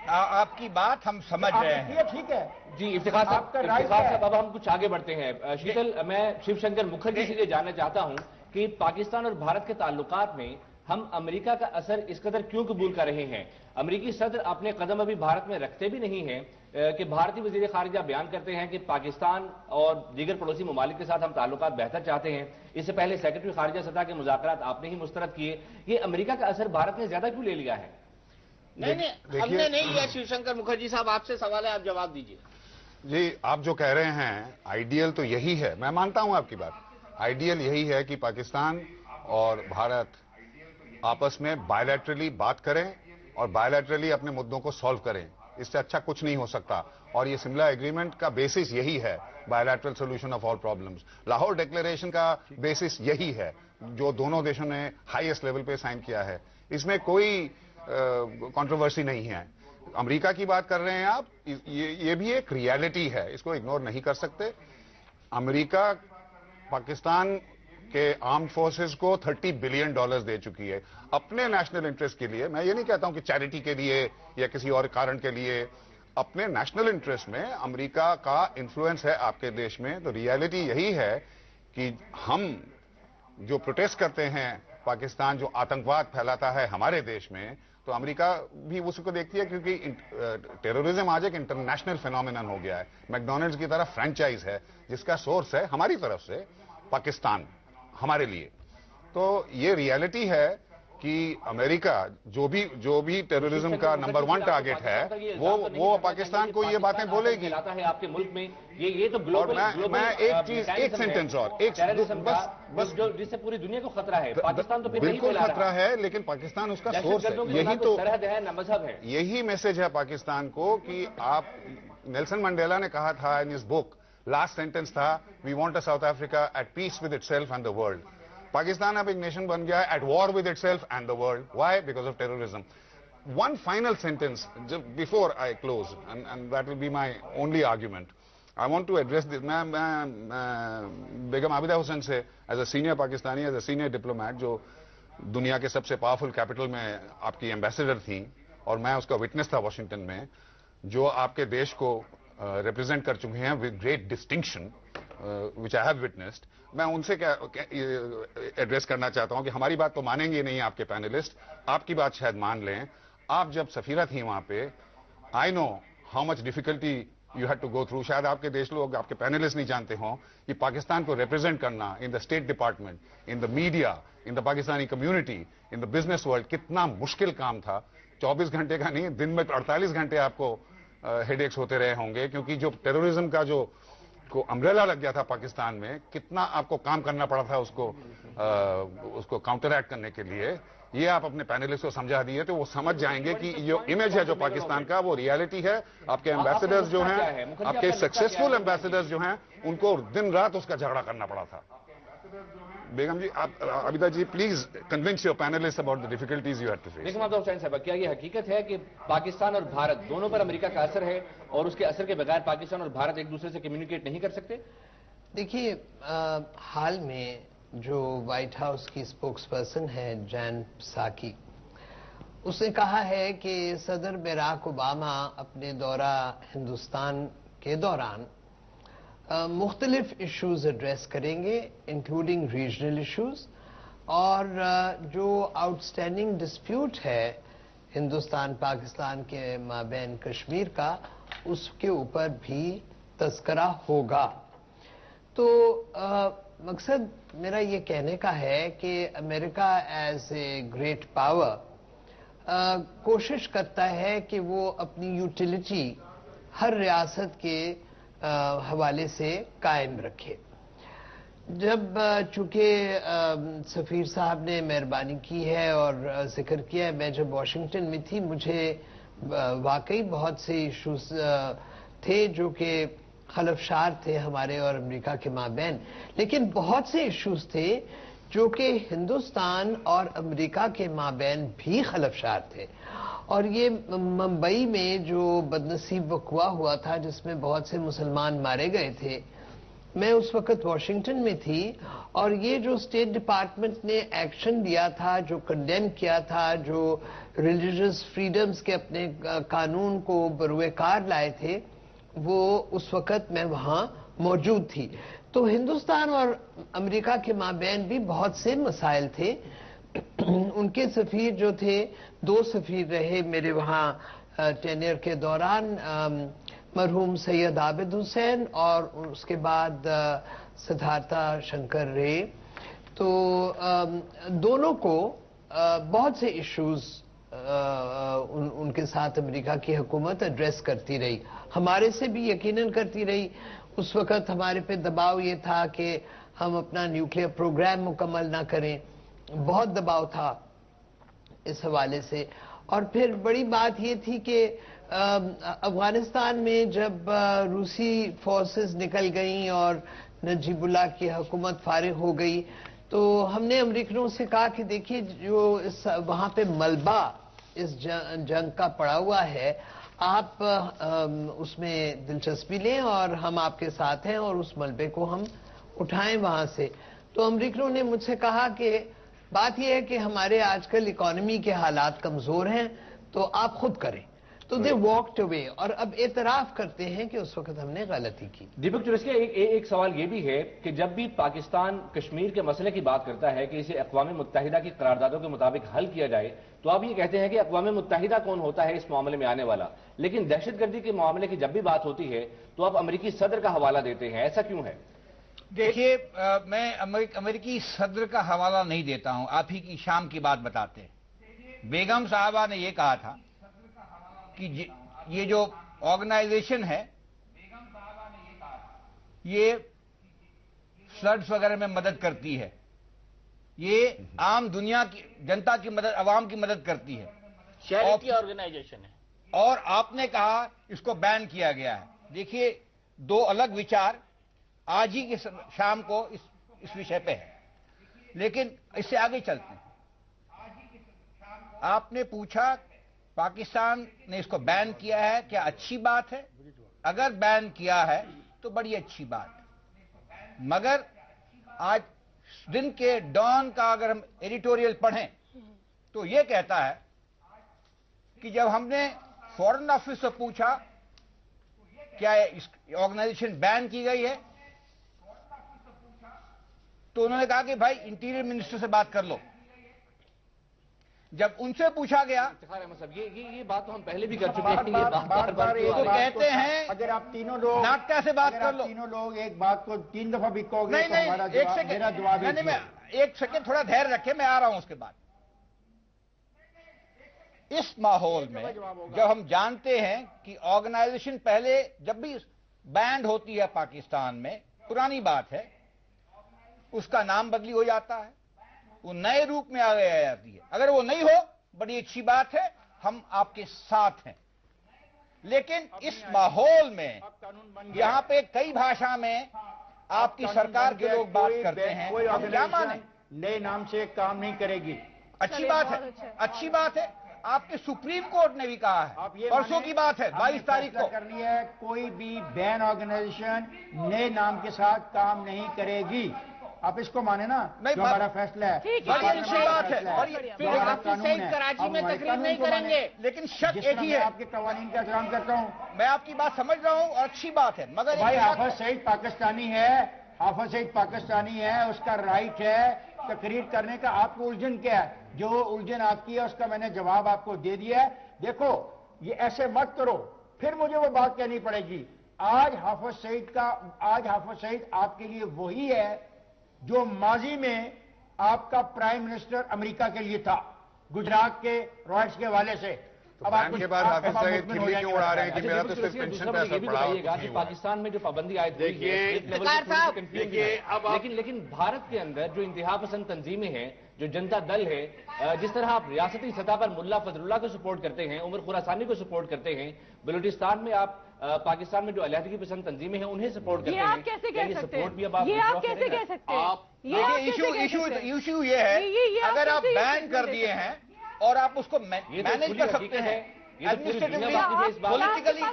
S8: आपकी बात हम समझ रहे हैं, ठीक है
S7: जी। इफ्तिखार साहब, अब हम कुछ आगे बढ़ते हैं। शीतल, मैं शिवशंकर मुखर्जी से ये जानना चाहता हूं कि पाकिस्तान और भारत के ताल्लुकात में हम अमेरिका का असर इस कदर क्यों कबूल कर रहे हैं? अमेरिकी सदर अपने कदम अभी भारत में रखते भी नहीं हैं कि भारतीय वजीर खारिजा बयान करते हैं कि पाकिस्तान और दीगर पड़ोसी ममालिक के साथ हम ताल्लुकात बेहतर चाहते हैं। इससे पहले सेक्रेटरी खारिजा सतह के मुज़ाकरात आपने ही मुस्तरद किए। ये अमेरिका का असर भारत ने ज्यादा क्यों ले लिया है?
S1: नहीं, हमने नहीं लिया। शिवशंकर मुखर्जी साहब, आपसे सवाल है, आप जवाब दीजिए।
S12: जी, आप जो कह रहे हैं आइडियल तो यही है, मैं मानता हूं आपकी बात। आइडियल यही है कि पाकिस्तान और भारत आपस में बायलैटरली बात करें और बायलैटरली अपने मुद्दों को सॉल्व करें। इससे अच्छा कुछ नहीं हो सकता। और ये शिमला एग्रीमेंट का बेसिस यही है, bilateral solution of all problems. Lahore declaration का बेसिस यही है, जो दोनों देशों ने हाईएस्ट लेवल पे साइन किया है। इसमें कोई कंट्रोवर्सी नहीं है। अमेरिका की बात कर रहे हैं आप, ये भी एक रियलिटी है, इसको इग्नोर नहीं कर सकते। अमेरिका पाकिस्तान के आर्म्ड फोर्सेस को $30 बिलियन दे चुकी है अपने नेशनल इंटरेस्ट के लिए। मैं ये नहीं कहता हूं कि चैरिटी के लिए या किसी और कारण के लिए, अपने नेशनल इंटरेस्ट में अमेरिका का इन्फ्लुएंस है आपके देश में। तो रियलिटी यही है कि हम जो प्रोटेस्ट करते हैं, पाकिस्तान जो आतंकवाद फैलाता है हमारे देश में, तो अमेरिका भी उसको देखती है, क्योंकि टेररिज्म आज एक इंटरनेशनल फिनोमिनन हो गया है। मैकडॉनल्ड्स की तरह फ्रेंचाइज है जिसका सोर्स है हमारी तरफ से पाकिस्तान हमारे लिए। तो ये रियलिटी है कि अमेरिका जो भी टेररिज्म का नंबर 1 टारगेट है, वो पाकिस्तान को ये बातें बोलेगी।
S7: है आपके मुल्क में ये तो ग्लोबल,
S12: मैं एक चीज, एक सेंटेंस और
S7: बस जिससे पूरी दुनिया को खतरा है। पाकिस्तान तो
S12: बिल्कुल खतरा है, लेकिन पाकिस्तान उसका सोर्स है। यही तो
S7: सरहद है ना मजहब है।
S12: यही मैसेज है पाकिस्तान को कि आप, नेल्सन मंडेला ने कहा था in his book, last sentence था, we want a South Africa at peace with itself and the world. Pakistan अब एक नेशन बन गया है at war with itself and the world. Why? Because of terrorism. one final sentence before I close, and that will be my only argument. I want to address this. मैं बेगम आबिदा हुसैन से as a senior Pakistani, as a senior diplomat, जो दुनिया के सबसे पावरफुल कैपिटल में आपकी एम्बेसडर थी और मैं उसका विटनेस था वॉशिंगटन में, जो आपके देश को रिप्रेजेंट कर चुके हैं with great distinction, which I have witnessed, मैं उनसे क्या एड्रेस करना चाहता हूं कि हमारी बात तो मानेंगे नहीं आपके पैनलिस्ट, आपकी बात शायद मान लें। आप जब सफीरा थी वहां पे, I know how much difficulty you had to go through. शायद आपके देश लोग, आपके पैनलिस्ट नहीं जानते हों कि पाकिस्तान को रिप्रेजेंट करना in the state department, in the media, in the Pakistani community, in the business world कितना मुश्किल काम था। 24 घंटे का नहीं, दिन में 48 घंटे आपको हेडेक्स होते रहे होंगे, क्योंकि जो टेररिज्म का जो को अम्ब्रेला लग गया था पाकिस्तान में, कितना आपको काम करना पड़ा था उसको काउंटरैक्ट करने के लिए। ये आप अपने पैनलिस्ट को समझा दिए तो वो समझ जाएंगे कि जो इमेज है जो पाकिस्तान का, वो रियलिटी है। आपके एम्बेसडर्स जो हैं, आपके सक्सेसफुल एम्बेसडर्स जो हैं, उनको दिन रात उसका झगड़ा करना पड़ा था। बेगम जी, आप Abida ji, please convince your panelist about the difficulties you had to face.
S7: Begum Abida Hussain Sahab, क्या ये हकीकत है कि पाकिस्तान और भारत दोनों पर अमेरिका का असर है और उसके असर के बगैर पाकिस्तान और भारत एक दूसरे से कम्युनिकेट नहीं कर सकते?
S10: देखिए, हाल में जो व्हाइट हाउस की स्पोक्सपर्सन है जैन साकी, उसने कहा है कि सदर बराक ओबामा अपने दौरा हिंदुस्तान के दौरान मुख्तलिफ इश्यूज एड्रेस करेंगे, इंक्लूडिंग रीजनल इश्यूज, और जो आउटस्टैंडिंग डिस्प्यूट है हिंदुस्तान पाकिस्तान के माबैन कश्मीर का, उसके ऊपर भी तस्करा होगा। तो मकसद मेरा ये कहने का है कि America as a great power कोशिश करता है कि वो अपनी यूटिलिटी हर रियासत के हवाले से कायम रखे। जब चूंकि सफीर साहब ने मेहरबानी की है और जिक्र किया है, मैं जब वॉशिंगटन में थी, मुझे वाकई बहुत से इश्यूज थे जो कि खलफशार थे हमारे और अमेरिका के माबैन, लेकिन बहुत से इश्यूज थे जो कि हिंदुस्तान और अमेरिका के माबैन भी खलफशार थे। और ये मुंबई में जो बदनसीब वक़्वा हुआ था जिसमें बहुत से मुसलमान मारे गए थे, मैं उस वक़्त वॉशिंगटन में थी, और ये जो स्टेट डिपार्टमेंट ने एक्शन लिया था, जो कंडेम किया था, जो रिलीजियस फ्रीडम्स के अपने कानून को बरूएकार लाए थे, वो उस वक़्त मैं वहाँ मौजूद थी। तो हिंदुस्तान और अमेरिका के माबैन भी बहुत से मसाइल थे। उनके सफीर जो थे, 2 सफीर रहे मेरे वहाँ टेन्योर के दौरान, मरहूम सैयद आबिद हुसैन और उसके बाद सिद्धार्था शंकर रे। तो दोनों को बहुत से इश्यूज उनके साथ अमेरिका की हुकूमत एड्रेस करती रही, हमारे से भी यकीनन करती रही। उस वक़्त हमारे पे दबाव ये था कि हम अपना न्यूक्लियर प्रोग्राम मुकम्मल ना करें, बहुत दबाव था इस हवाले से। और फिर बड़ी बात ये थी कि अफगानिस्तान में जब रूसी फोर्सेस निकल गईं और नजीबुल्लाह की हुकूमत फारिग हो गई, तो हमने अमरीकनों से कहा कि देखिए, जो वहाँ पे मलबा इस जंग का पड़ा हुआ है, आप उसमें दिलचस्पी लें और हम आपके साथ हैं और उस मलबे को हम उठाएं वहाँ से। तो अमरीकनों ने मुझसे कहा कि बात यह है कि हमारे आजकल इकोनॉमी के हालात कमजोर हैं, तो आप खुद करें। तो दे वॉक्ड अवे, और अब एतराफ करते हैं कि उस वक्त हमने गलती की।
S7: दीपक चुरस्किया, एक सवाल ये भी है कि जब भी पाकिस्तान कश्मीर के मसले की बात करता है कि इसे अक़वाम मुत्तहिदा की करारदादों के मुताबिक हल किया जाए, तो आप ये कहते हैं कि अक़वाम मुत्तहिदा कौन होता है इस मामले में आने वाला, लेकिन दहशतगर्दी के मामले की जब भी बात होती है तो आप अमरीकी सदर का हवाला देते हैं, ऐसा क्यों है?
S8: देखिए, मैं अमेरिकी सदर का हवाला नहीं देता हूं, आप ही की शाम की बात बताते हैं। बेगम साहबा ने यह कहा था कि ये जो ऑर्गेनाइजेशन है, ये फ्लड्स वगैरह में मदद करती है, ये आम दुनिया की जनता की मदद, अवाम की मदद करती है,
S1: चैरिटी ऑर्गेनाइजेशन है।
S8: और आपने कहा इसको बैन किया गया है। देखिए, 2 अलग विचार आज ही की शाम को इस विषय पे है, लेकिन इससे आगे चलते हैं। आपने पूछा पाकिस्तान ने इसको बैन किया है, क्या अच्छी बात है? अगर बैन किया है तो बड़ी अच्छी बात है, मगर आज दिन के डॉन का अगर हम एडिटोरियल पढ़ें तो यह कहता है कि जब हमने फॉरेन ऑफिस से पूछा क्या इस ऑर्गेनाइजेशन बैन की गई है, तो उन्होंने कहा कि भाई इंटीरियर मिनिस्टर से बात कर लो। जब उनसे पूछा गया,
S7: ये बात तो हम पहले भी कर चुके हैं, ये बार बार
S8: तो कहते हैं अगर आप तीनों लोग नाटका से बात कर लो,
S13: तीनों लोग एक बात को 3 दफा भी कहोगे
S8: नहीं,
S13: तो हमारा
S8: एक सेकंड,
S13: मेरा जवाब
S8: एक सेकंड थोड़ा धैर्य रखे, मैं आ रहा हूं उसके बाद। इस माहौल में जब हम जानते हैं कि ऑर्गेनाइजेशन पहले जब भी बैंड होती है पाकिस्तान में, पुरानी बात है, उसका नाम बदली हो जाता है, वो नए रूप में आ जाती है। अगर वो नहीं हो, बड़ी अच्छी बात है, हम आपके साथ हैं। लेकिन इस माहौल में यहां पे कई भाषा में आपकी सरकार के लोग बात करते हैं, हम क्या माने?
S13: नए नाम से काम नहीं करेगी।
S8: अच्छी बात है, अच्छी बात है। आपके सुप्रीम कोर्ट ने भी कहा है, परसों की बात है, 22 तारीख को
S13: करनी है, कोई भी बैन ऑर्गेनाइजेशन नए नाम के साथ काम नहीं करेगी। आप इसको माने ना,
S8: नहीं,
S13: जो हमारा फैसला है,
S8: बड़ी अच्छी बात है।
S13: फिर हाफिज सईद
S8: कराची में तकरीर नहीं करेंगे, लेकिन शक एक ही है,
S13: आपके कवानीन का एहतराम करता हूँ,
S8: मैं आपकी बात समझ रहा हूँ और अच्छी बात है, मगर
S13: भाई हाफिज सईद पाकिस्तानी है, हाफिज सईद पाकिस्तानी है, उसका राइट है तकरीर करने का। आपको उलझन क्या है? जो उलझन आपकी है उसका मैंने जवाब आपको दे दिया है। देखो, ये ऐसे मत करो, फिर मुझे वो बात कहनी पड़ेगी। आज हाफिज सईद आपके लिए वही है जो माजी में आपका प्राइम मिनिस्टर अमेरिका के लिए था, गुजरात के रॉयट्स के हवाले से।
S12: अब बैन के बाद हाफिज सईद खिल्ली क्यों उड़ा रहे हैं कि मेरा तो सिर्फ पेंशन पे असर पड़ा
S7: कि पाकिस्तान में जो पाबंदी आयद हुई है, लेकिन भारत के अंदर जो इंतहा पसंद तंजीमें हैं, जो जनता दल है, जिस तरह आप रियासती सतह पर मुल्ला फजलुल्लाह को सपोर्ट करते हैं, उमर खुरासानी को सपोर्ट करते हैं, बलूचिस्तान में आप पाकिस्तान में जो अलहदगी पसंद तंजीमें हैं उन्हें सपोर्ट करते हैं,
S9: ये आप कैसे कह सकते हैं? ये आप कैसे कह सकते हैं?
S8: इशू ये है, अगर आप बैन कर दिए हैं और आप उसको मैनेज कर सकते हैं, पॉलिटिकली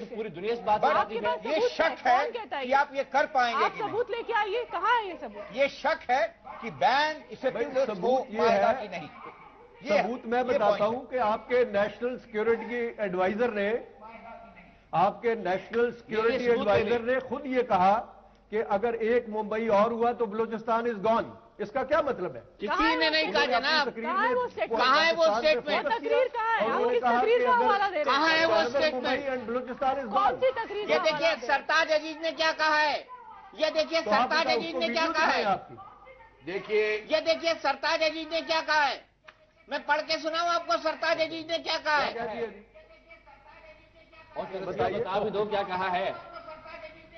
S7: पूरी दुनिया इस बात पर आती है।
S8: ये शक है कि आप ये कर पाएंगे कि
S9: सबूत लेके आइए, कहाँ है ये सबूत?
S8: ये शक है कि बैन इफेक्टिव हो पाएगा कि नहीं।
S11: सबूत मैं बताता हूं कि आपके नेशनल सिक्योरिटी एडवाइजर ने खुद ये कहा कि अगर एक मुंबई और हुआ तो बलूचिस्तान इज गॉन। इसका क्या मतलब है?
S1: किसी ने नहीं कहा जनाब,
S9: कहाँ है वो स्टेटमेंट?
S1: कहाँ है वो स्टेटमेंट?
S9: तकरीर कहाँ है? हम किस तकरीर का हवाला दे रहे हैं?
S1: कहाँ है वो स्टेटमेंट?
S11: बलूचिस्तान इज
S9: कौन सी तकरीर?
S1: ये देखिए सरताज अजीज ने क्या कहा है, ये देखिए सरताज अजीज ने क्या कहा है,
S11: देखिए
S1: ये देखिए सरताज अजीज ने क्या कहा है, मैं पढ़ के सुनाऊं आपको सरताज अजीज ने क्या कहा है,
S7: और बता भी दो क्या कहा है।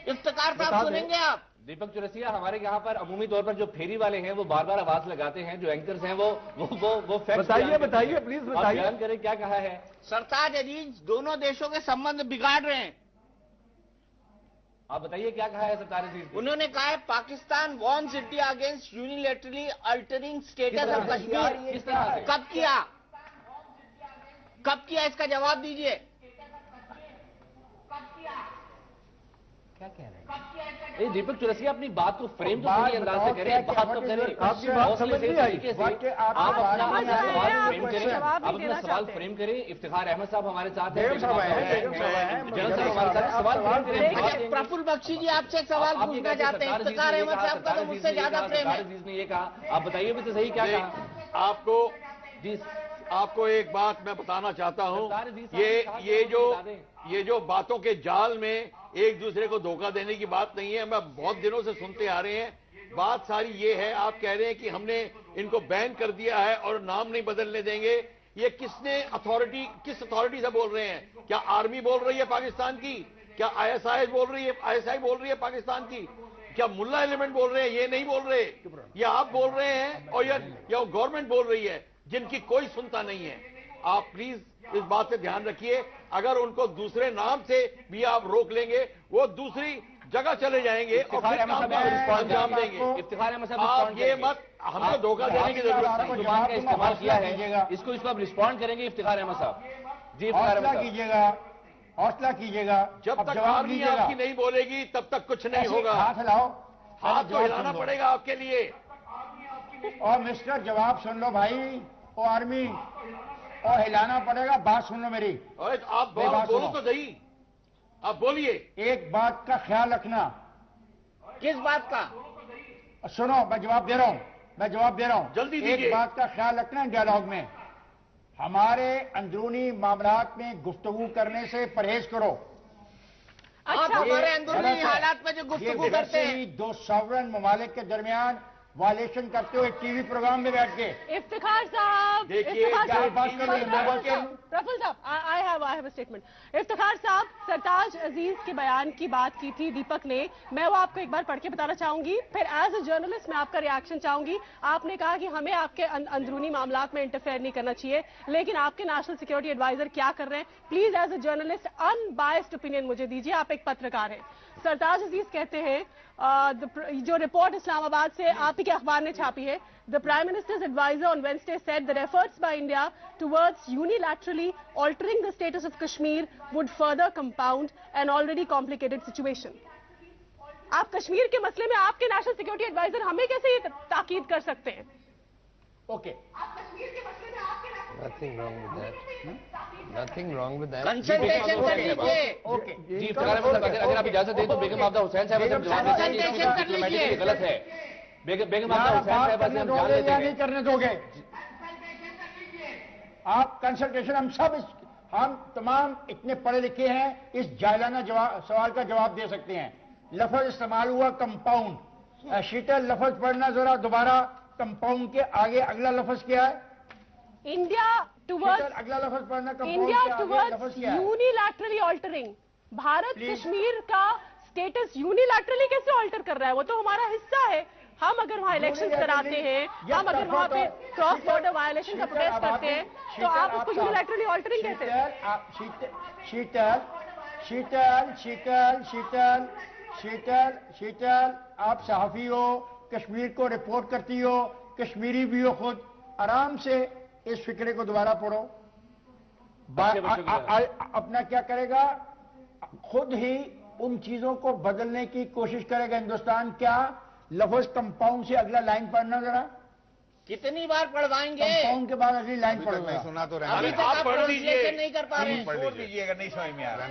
S1: इफ्तिकार साहब सुनेंगे आप?
S7: दीपक चौरसिया, हमारे यहाँ पर अमूमी तौर पर जो फेरी वाले हैं वो बार बार आवाज लगाते हैं, जो एंकर्स हैं वो
S11: बताइए प्लीज बताइए,
S7: बयान करें क्या कहा है।
S1: सरताज अजीज दोनों देशों के संबंध बिगाड़ रहे हैं।
S7: आप बताइए क्या कहा है सरताज अजीज?
S1: उन्होंने कहा है Pakistan warns India against unilaterally altering status of Kashmir.
S7: किस तरह से?
S1: कब किया इसका जवाब दीजिए।
S7: क्या कह रहे हैं? दीपक चौरसिया अपनी बात को फ्रेम तो सही अंदाज से करें, बात तो करें,
S11: आपकी बात समझ नहीं आई।
S7: आप अपना सवाल फ्रेम करें। इफ्तिखार अहमद साहब हमारे साथ हैं, जनरल साहब हमारे साथ सवाल फ्रेम करें।
S1: प्रफुल्ल बख्शी जी आपसे एक सवाल पूछना चाहते हैं। इफ्तिखार अहमद साहब का तो मुझसे ज्यादा प्रेम है।
S7: ने ये कहा, आप बताइए भी तो सही क्या कहा।
S14: आपको एक बात मैं बताना चाहता हूं, ये जो बातों के जाल में एक दूसरे को धोखा देने की बात नहीं है, मैं बहुत दिनों से सुनते आ रहे हैं। बात सारी ये है, आप कह रहे हैं कि हमने इनको बैन कर दिया है और नाम नहीं बदलने देंगे। ये किस अथॉरिटी से बोल रहे हैं? क्या आर्मी बोल रही है पाकिस्तान की? क्या आईएसआई बोल रही है पाकिस्तान की? क्या मुल्ला एलिमेंट बोल रहे हैं? ये नहीं बोल रहे, ये आप बोल रहे हैं और या गवर्नमेंट बोल रही है, जिनकी कोई सुनता नहीं है। आप प्लीज इस बात से ध्यान रखिए। अगर उनको दूसरे नाम से भी आप रोक लेंगे, वो दूसरी जगह चले जाएंगे और फिर काम को अंजाम देंगे।
S7: इफ्तिखार अहमद साहब
S14: आप ये मत हमको धोखा देने की जरूरत नहीं।
S7: जुबान का इस्तेमाल किया है, इसको आप रिस्पॉन्ड करेंगे इफ्तिखार अहमद साहब जी?
S13: हौसला कीजिएगा, हौसला कीजिएगा।
S14: जब तक आर्मी आपकी नहीं बोलेगी तब तक कुछ नहीं होगा।
S13: हाथ हिलाओ,
S14: हाथ तो हिलाना पड़ेगा आपके लिए।
S13: और मिस्टर जवाब सुन लो भाई, ओ आर्मी, और हिलाना पड़ेगा। बात सुन लो मेरी।
S14: आप बोलो तो सही, आप बोलिए।
S13: एक बात का ख्याल रखना।
S1: किस बात का?
S13: सुनो, मैं जवाब दे रहा हूं, मैं जवाब दे रहा हूं।
S14: जल्दी दीजिए।
S13: एक बात का ख्याल रखना डायलॉग में, हमारे अंदरूनी मामलात में गुफ्तगू करने से परहेज करो।
S1: आप हमारे अंदरूनी हालात में जो गुफ्तगू करते हैं,
S13: दो सॉवरन ममालिक के दरमियान वायलेशन करते हुए टीवी प्रोग्राम में बैठ के।
S9: इफ्तिखार साहब,
S14: देखिए,
S9: प्रफुल्ल साहब, I have a statement. Iftikhar साहब, सरताज अजीज के बयान की बात की थी दीपक ने, मैं वो आपको एक बार पढ़ के बताना चाहूंगी, फिर एज अ जर्नलिस्ट मैं आपका रिएक्शन चाहूंगी। आपने कहा कि हमें आपके अंदरूनी मामलात में इंटरफेयर नहीं करना चाहिए, लेकिन आपके नेशनल सिक्योरिटी एडवाइजर क्या कर रहे हैं? Please as a journalist unbiased opinion मुझे दीजिए, आप एक पत्रकार हैं। सरताज अजीज कहते हैं, जो रिपोर्ट इस्लामाबाद से आप ही के अखबार ने छापी है, the prime minister's adviser on Wednesday said the efforts by India towards unilaterally altering the status of Kashmir would further compound an already complicated situation. आप कश्मीर के मसले में आपके नेशनल सिक्योरिटी एडवाइजर हमें कैसे ये ताकीद कर सकते हैं?
S13: Okay,
S10: Nothing wrong with that. Nothing wrong with that.
S1: Consultation कर लीजिए।
S7: ओके जी, इफ्तिखार अहमद साहब, अगर आप इजाजत दें तो बेगम आबदा हुसैन साहब से जवाब देते हैं, गलत है। बेगम आबदा हुसैन साहब से हम जान लेते हैं,
S13: नहीं करने दोगे आप कंसल्टेशन? हम तमाम इतने पढ़े लिखे हैं, इस जायलाना सवाल का जवाब दे सकते हैं। लफ्ज इस्तेमाल हुआ कंपाउंड। शीतल, लफ्ज पढ़ना जरा दोबारा। कंपाउंड के आगे अगला लफ्ज क्या है?
S9: इंडिया टुवर्ड्स,
S13: अगला लफ्ज पढ़ना।
S9: India towards unilaterally altering. Bharat Kashmir का स्टेटस यूनिलैटरली कैसे ऑल्टर कर रहा है? वो तो हमारा हिस्सा है। हम अगर वहां इलेक्शन कराते हैं, हम अगर वहां पे क्रॉस बॉर्डर वायलेशन का प्रोटेस्ट करते हैं, तो आप उसको यूनिलैटरली ऑल्टरिंग कहते हैं?
S13: शीतल, शीतल, शीतल, शीतल, शीतल, शीतल, आप सहाफी हो, कश्मीर को रिपोर्ट करती हो, कश्मीरी भी हो खुद। आराम से इस फिक्रे को दोबारा पढ़ो। अपना क्या करेगा? खुद ही उन चीजों को बदलने की कोशिश करेगा हिंदुस्तान। क्या लफ्ज कंपाउंड से अगला लाइन पढ़ना जरा।
S1: कितनी बार पढ़वाएंगे?
S13: कंपाउंड के बाद अगली लाइन पढ़ो।
S12: मैं सुना तो
S1: अभी तक आप प्रोनाउंसिएशन नहीं कर पा रहे हैं।
S12: पढ़ लीजिए,
S13: अगर नहीं समझ में आ रहा।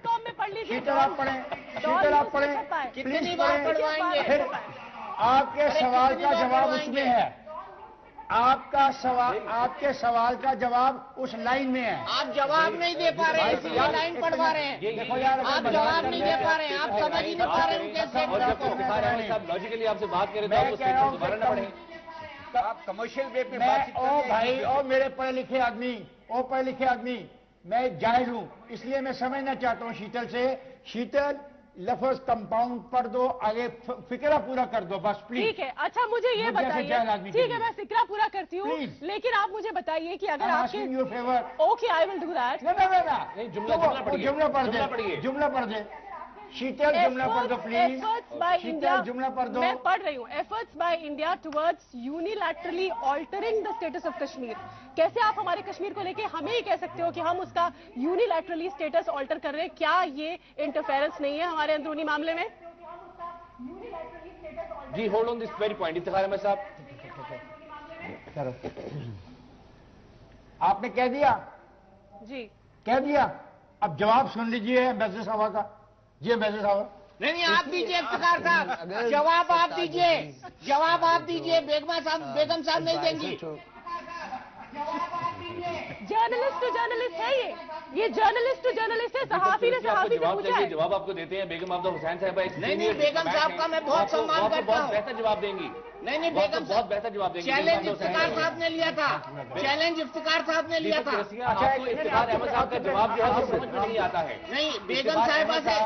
S9: .com में पढ़ लीजिए।
S13: शीतल आप पढ़ें, शीतल आप पढ़ें,
S1: कितनी बार पढ़वाएंगे?
S13: फिर आपके सवाल का जवाब उसमें है। आपका सवाल, आपके सवाल का जवाब उस लाइन में है।
S1: आप जवाब नहीं दे पा रहे हैं, इसलिए लाइन पढ़वा रहे हैं।
S13: देखो यार,
S1: आप जवाब नहीं दे पा रहे हैं, आप समझ ही नहीं पा रहे हैं उनके
S7: साहब लॉजिकली आपसे बात करें तो आपको स्टेटमेंट दोबारा ना पढ़ें।
S13: आप कमर्शियल वे पे बातचीत कर रहे हैं। ओ भाई, ओ मेरे पढ़े लिखे आदमी, ओ पढ़े लिखे आदमी, मैं जाहिल हूं, इसलिए मैं समझना चाहता हूं शीतल से। शीतल, लफ्ज कंपाउंड पढ़ दो, आगे फिक्रा पूरा कर दो बस प्लीज।
S9: ठीक है, अच्छा मुझे ये बताइए। ठीक है, मैं फिक्रा पूरा करती हूँ, लेकिन आप मुझे बताइए कि अगर आपके okay, I will do that.
S13: नहीं, जुमला पढ़ दे, जुमला पढ़ दे। शीतल, जुमला पढ़ दो प्लीज। शीतल, जुमला पढ़ दो।
S9: मैं पढ़ रही हूँ। Efforts by India towards unilaterally altering the status of Kashmir. कैसे आप हमारे कश्मीर को लेके हमें ही कह सकते हो कि हम उसका यूनिलैटरली स्टेटस ऑल्टर कर रहे हैं? क्या ये इंटरफेरेंस नहीं है हमारे अंदरूनी मामले में?
S7: जी, hold on this very point. Iftikhar Ahmed Sahab,
S13: आपने कह दिया
S9: जी,
S13: कह दिया। अब जवाब सुन लीजिए एम्बेसडर साहब का। जी एम्बेसडर साहब।
S1: नहीं, आप दीजिए इफ्तिखार साहब, जवाब आप दीजिए, जवाब आप दीजिए। बेगम साहब नहीं देंगी।
S9: जर्नलिस्ट टू जर्नलिस्ट है ये जर्नलिस्ट टू जर्नलिस्ट है। सहाफी ने सहाफी से पूछा है।
S7: जवाब आपको देते हैं बेगम आबदा हुसैन साहब।
S1: नहीं, बेगम साहब का मैं बहुत सम्मान करता हूँ।
S7: बहुत बेहतर जवाब देंगी।
S1: नहीं, बेगम
S7: बहुत बेहतर जवाब देंगे।
S1: चैलेंज इफ्तिखार साहब ने लिया था, चैलेंज इफ्तिखार साहब ने लिया था।
S7: आपको इफ्तिखार अहमद साहब का जवाब जो है वो समझ में नहीं आता है।
S1: नहीं, बेगम साहिबा से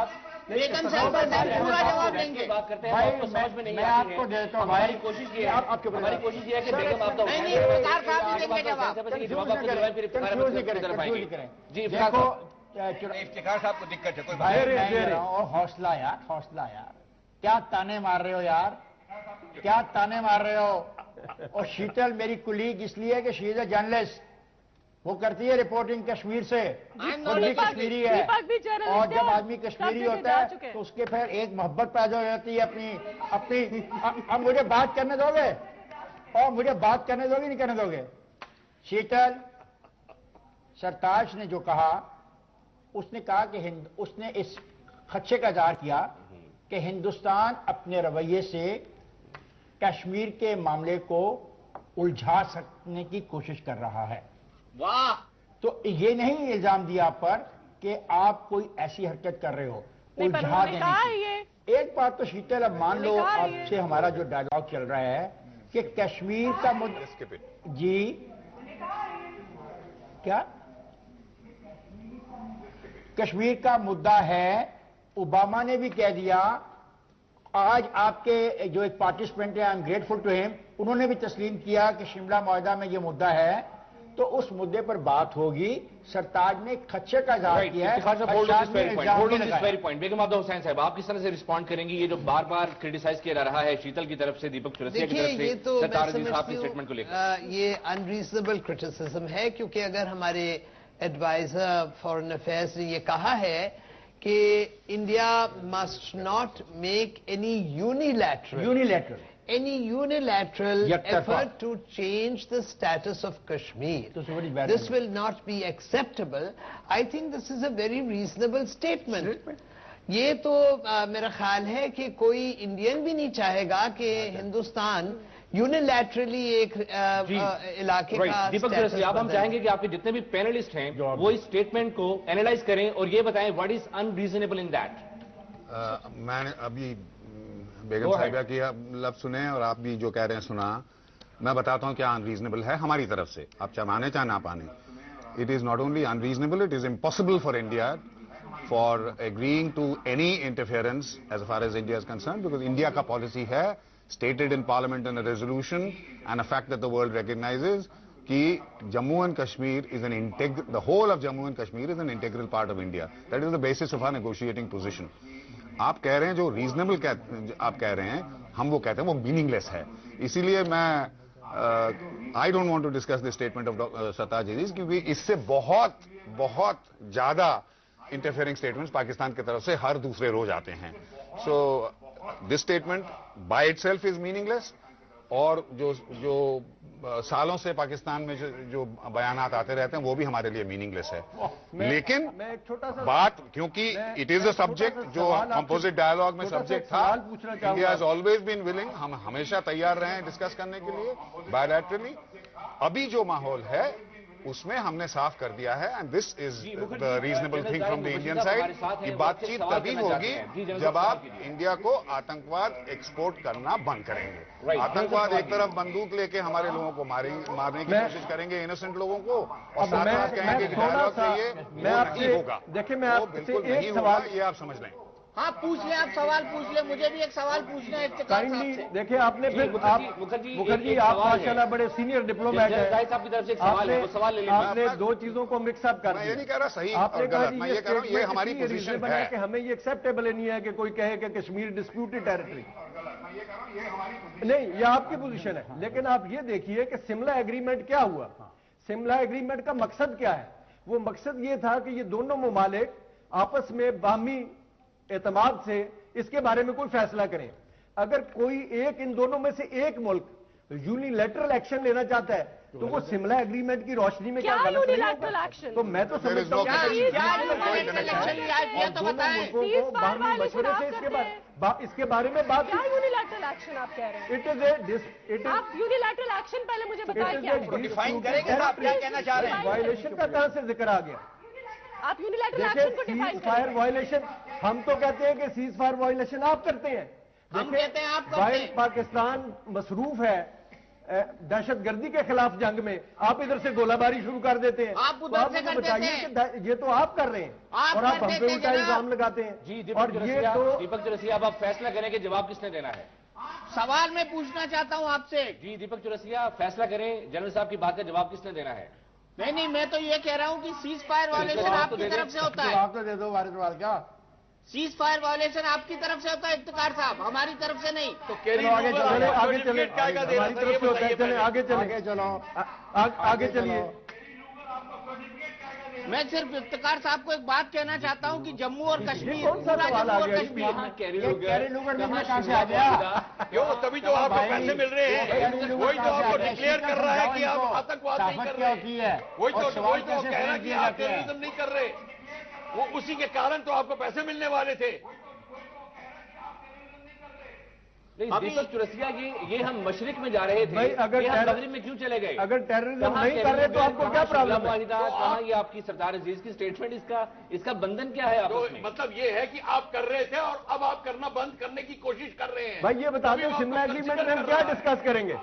S1: बेगम साहब पूरा जवाब देंगे।
S7: बात करते हैं आपको समझ में नहीं आती है।
S13: आपको देता हूं
S7: हमारी कोशिश ये है, हमारी कोशिश ये है कि बेगम आपदा
S1: नहीं, इफ्तिखार साहब भी देंगे जवाब।
S7: जी
S13: देखो
S14: इफ्तिखार साहब को दिक्कत है कोई
S13: भाई मैं कह रहा हूं, हौसला यार, हौसला यार। क्या ताने मार रहे हो यार, क्या ताने मार रहे हो। और शीतल मेरी कुलीग इसलिए कि शी इज अ जर्नलिस्ट, वो करती है रिपोर्टिंग कश्मीर से, खुद भी कश्मीरी है। और जब आदमी कश्मीरी होता है तो उसके फिर एक मोहब्बत पैदा हो जाती है अपनी। अब मुझे बात करने दोगे, और मुझे बात करने दोगे नहीं करने दोगे। शीतल, सरताज ने जो कहा, उसने कहा कि उसने इस खदशे का इज़हार किया कि हिंदुस्तान अपने रवैये से कश्मीर के मामले को उलझा सकने की कोशिश कर रहा है।
S1: वाह!
S13: तो ये नहीं इल्जाम दिया आप पर कि आप कोई ऐसी हरकत कर रहे हो उलझा देने की। एक बात तो शीतल, अब मान लो आपसे हमारा जो डायलॉग चल रहा है कि कश्मीर का मुद्दा, जी क्या कश्मीर का मुद्दा है, ओबामा ने भी कह दिया। आज आपके जो एक पार्टिसिपेंट है, I am grateful to him, उन्होंने भी तस्लीम किया कि शिमला मुआहदा में ये मुद्दा है, तो उस मुद्दे पर बात होगी। सरताज ने खदशे का इज़हार किया है।
S7: बेगम आपदा हुसैन साहब, आप किस तरह से रिस्पॉन्ड करेंगे ये जो बार बार क्रिटिसाइज किया जा रहा है शीतल की तरफ से, दीपक चौरसिया की तरफ से,
S10: तो
S7: सरताज अजीज साहब के स्टेटमेंट को लेकर?
S10: ये अनरीजनेबल क्रिटिसिज्म है, क्योंकि अगर हमारे एडवाइजर फॉरेन अफेयर्स ने ये कहा है कि India must not make any unilateral effort to change the status of Kashmir. This will not be acceptable. I think this is a very reasonable statement. ये तो मेरा ख्याल है कि कोई इंडियन भी नहीं चाहेगा कि हिंदुस्तान यूनिलैटरली एक इलाके का।
S7: दीपक चौरसिया, अब हम चाहेंगे कि आपके जितने भी पैनलिस्ट हैं वो इस स्टेटमेंट को एनालाइज करें और ये बताएं what is unreasonable in that.
S12: मैंने अभी बेगम साहिबा की लफ्ज सुने और आप भी जो कह रहे हैं सुना। मैं बताता हूं क्या अनरीजनेबल है हमारी तरफ से, आप चाहे माने चाहे ना पाने। It is not only unreasonable, it is impossible for India for agreeing to any interference as far as India is concern, because India का पॉलिसी है, stated in parliament in a resolution and a fact that the world recognizes कि Jammu and Kashmir is the whole of Jammu and Kashmir is an integral part of India. That is the basis of our negotiating position. आप कह रहे हैं जो रीजनेबल आप कह रहे हैं, हम वो कहते हैं वो मीनिंगलेस है। इसीलिए मैं I don't want to discuss the statement of Sartaj Aziz, क्योंकि इससे बहुत बहुत ज्यादा इंटरफेयरिंग स्टेटमेंट्स पाकिस्तान की तरफ से हर दूसरे रोज आते हैं। So this statement by itself is meaningless, और जो सालों से पाकिस्तान में जो बयानात आते रहते हैं वो भी हमारे लिए मीनिंगलेस है। लेकिन बात, क्योंकि इट इज अ सब्जेक्ट जो कंपोजिट डायलॉग में सब्जेक्ट था, India has always been willing, हम हमेशा तैयार रहे हैं डिस्कस करने के लिए बायलैटरली। अभी जो माहौल है उसमें हमने साफ कर दिया है, and this is the reasonable thing from the Indian side कि बातचीत तभी होगी जब आप इंडिया को आतंकवाद एक्सपोर्ट करना बंद करेंगे। आतंकवाद एक तरफ बंदूक लेके हमारे लोगों को मारने की कोशिश करेंगे, इनोसेंट लोगों को, और साथ साथ कहेंगे कि डायलॉग चाहिए, वो नहीं होगा।
S11: देखिए मैं
S12: बिल्कुल नहीं होगा, ये आप समझ लें।
S1: हाँ पूछ ले, आप सवाल पूछ ले, मुझे भी एक सवाल पूछना है।
S11: देखिए आपने फिर मुखर्जी आप माशाल्लाह बड़े सीनियर डिप्लोमेट हैं, आपने दो चीजों को मिक्सअप कर दिया।
S12: मैं ये नहीं कह रहा सही और गलत, मैं ये कह रहा हूँ ये हमारी पोजीशन है
S11: कि हमें ये एक्सेप्टेबल नहीं है कि कोई कहे कि कश्मीर डिस्प्यूटेड टेरिटरी नहीं, ये आपकी पोजीशन है। लेकिन आप ये देखिए कि शिमला एग्रीमेंट क्या हुआ। शिमला एग्रीमेंट का मकसद क्या है? वो मकसद ये था कि ये दोनों ममालिक आपस में बाहमी एतमाद से इसके बारे में कोई फैसला करें। अगर कोई एक इन दोनों में से एक मुल्क यूनिलैटरल एक्शन लेना चाहता है तो वो शिमला एग्रीमेंट की रोशनी में क्या गलत नहीं होगा? तो मैं तो समझता हूँ इसके बारे में बात।
S9: क्या यूनिलैटरल एक्शन आप कह रहे हैं? आप यूनिलैटरल एक्शन पहले मुझे बताइए,
S13: डिफाइन करेंगे आप क्या कहना चाह रहे हैं?
S11: वायलेशन का कहां से जिक्र आ गया?
S9: आप यूनिलैटरल एक्शन को डिफाइन
S11: फायर वायलेशन, हम तो कहते हैं कि सीज फायर वायलेशन आप करते हैं।
S1: हम कहते हैं आप करते हैं।
S11: पाकिस्तान मसरूफ है दहशतगर्दी के खिलाफ जंग में आप इधर से गोलाबारी शुरू कर देते हैं।
S1: आप उधर से कर देते हैं।
S11: कि ये तो आप कर रहे हैं और आप हम पे उल्टा इल्जाम लगाते हैं।
S7: जी
S11: और ये तो
S7: दीपक चौरसिया, अब आप फैसला करें कि जवाब किसने देना है।
S1: सवाल मैं पूछना चाहता हूं आपसे।
S7: जी दीपक चौरसिया, फैसला करें, जनरल साहब की बात का जवाब किसने देना है।
S1: नहीं, मैं तो ये कह रहा हूं कि सीज फायर वायलेशन आपकी तरफ से होता है।
S13: जवाब तो दे दो वारिस सवाल का।
S1: सीज फायर वायलेशन आपकी तरफ से होता है इफ्तिकार साहब, हमारी तरफ से नहीं।
S14: तो
S11: आगे चले, हमारी तरफ से होता है। चले आगे चले,
S13: चलो
S11: आगे चलिए।
S1: मैं सिर्फ इफ्तिकार साहब को एक बात कहना चाहता हूं कि जम्मू और कश्मीर,
S11: कौन सा सवाल आ गया?
S13: कैरी लूगर कहां से आ गया?
S14: क्यों? तभी तो आपको पैसे मिल रहे हैं। वही तो आपको डिक्लेयर कर रहा है कि आप आतंकवाद नहीं कर रहे। वही तो कह रहा है कि आप टेररिज्म नहीं कर रहे। वो उसी के कारण तो आपको पैसे मिलने वाले थे।
S7: नहीं दीपक चौरसिया, ये हम मशरिक में जा रहे थे,
S11: अगर
S7: मगरिब में क्यों चले गए?
S11: अगर टेररिज्म नहीं कर रहे तो आपको क्या प्रॉब्लम है?
S7: कहाँ ये आपकी सरदार अजीज की स्टेटमेंट, इसका बंधन क्या है आपस में?
S14: मतलब ये है कि आप कर रहे थे और अब आप करना बंद करने की कोशिश कर रहे हैं।
S11: भाई ये बता दें, शिमला एग्रीमेंट में हम क्या डिस्कस करेंगे?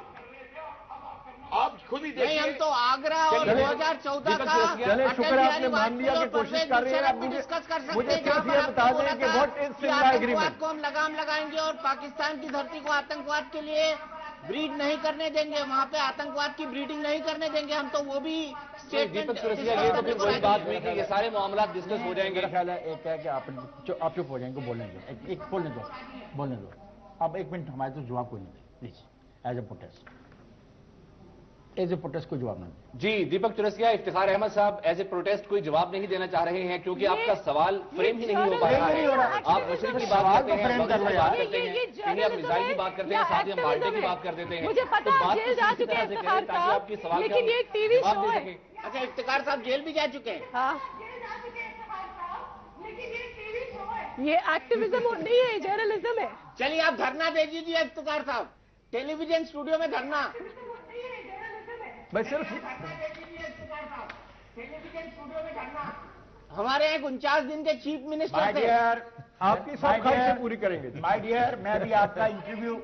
S14: आप खुद ही देखिए।
S1: नहीं, हम तो आगरा और 2014 का
S11: चले, शुक्र है आपने मान लिया कि कोशिश कर रहे हैं। आप मुझे सिर्फ ये बता दें कि व्हाट इज शिमला एग्रीमेंट
S1: को हम लगाम लगाएंगे और पाकिस्तान की धरती को आतंकवाद के लिए ब्रीड नहीं करने देंगे, वहाँ पे आतंकवाद की ब्रीडिंग नहीं करने देंगे हम। तो वो भी
S7: दीपक चौरसिया, ये तो फिर वही बात हुई कि ये सारे मामला डिस्कस हो जाएंगे।
S8: मेरा ख्याल है एक है कि आप चुप हो जाएंगे, बोलने दो, एक बोलने दो। अब 1 मिनट हमारे तो जवाब कोई नहीं दे प्लीज, एज ए प्रोटेस्ट कोई जवाब नहीं।
S7: जी दीपक चौरसिया, इफ्तिखार अहमद साहब एज ए प्रोटेस्ट कोई जवाब नहीं देना चाह रहे हैं क्योंकि आपका सवाल फ्रेम ही नहीं हो पा रहा है। आप मशरिक की बात करते हैं, मगरिब की बात करते हैं, कहीं आप मिसाइल की बात करते हैं, साथ ही हम माल्टे की बात कर देते हैं।
S9: मुझे पता है जेल जा चुके हैं इफ्तिखार
S7: ताकि आपकी सवाल
S9: लेकिन ये टीवी शो है।
S1: अच्छा, इफ्तिकार साहब जेल भी जा चुके हैं?
S9: हाँ, ये एक्टिविज्म नहीं है, जर्नलिज्म है।
S1: चलिए आप धरना दे दीजिए इफ्तिकार साहब, टेलीविजन स्टूडियो में धरना। हमारे एक 49 दिन के चीफ मिनिस्टर थे।
S11: आपकी सब ख्वाहिशें पूरी करेंगे।
S13: माय डियर, मैं भी आपका इंटरव्यू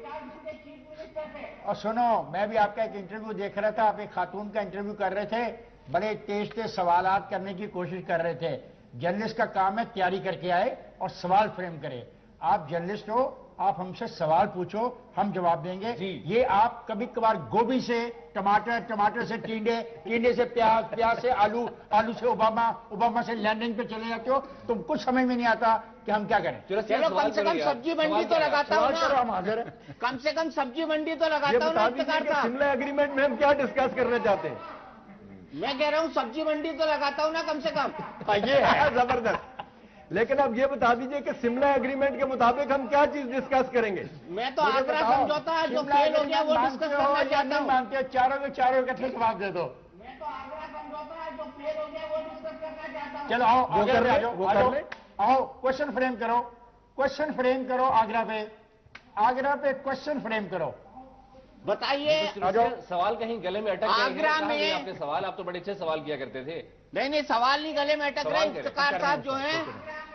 S13: और सुनो, मैं भी आपका एक इंटरव्यू देख रहा था। आप एक खातून का इंटरव्यू कर रहे थे, बड़े तेज सवालात करने की कोशिश कर रहे थे। जर्नलिस्ट का काम है तैयारी करके आए और सवाल फ्रेम करे। आप जर्नलिस्ट हो, आप हमसे सवाल पूछो, हम जवाब देंगे। ये आप कभी कभार गोभी से टमाटर, टमाटर से टींडे से प्याज, प्याज से आलू, आलू से ओबामा से लैंडिंग पे चले जाते हो। तुम कुछ समझ में नहीं आता कि हम क्या करें।
S1: चलो कम से कम सब्जी मंडी तो लगाता हूँ ना, कम से कम सब्जी मंडी तो लगाता हूँ ना।
S11: शिमला एग्रीमेंट में हम क्या डिस्कस करना चाहते हैं?
S1: मैं कह रहा हूँ सब्जी मंडी तो लगाता हूँ ना कम से कम।
S11: ये है जबरदस्त। लेकिन अब ये बता दीजिए कि शिमला एग्रीमेंट के मुताबिक हम क्या चीज डिस्कस करेंगे?
S1: मैं तो आगरा समझौता जो फेल हो गया वो डिस्कस करना चाहता हूं।
S13: मानते हो चारों के चारों इकट्ठे जवाब दे दो।
S1: मैं तो आगरा समझौता जो फेल हो गया वो डिस्कस करना चाहता हूं।
S13: चलो आओ, आओ क्वेश्चन फ्रेम करो, क्वेश्चन फ्रेम करो। आगरा पे क्वेश्चन फ्रेम करो।
S1: बताइए
S7: सवाल कहीं गले में अटक गए?
S1: आगरा में
S7: आपके सवाल, आप तो बड़े अच्छे सवाल किया करते थे।
S1: नहीं, सवाल नहीं गले में अटक रहे। इफ्तिकार साहब जो हैं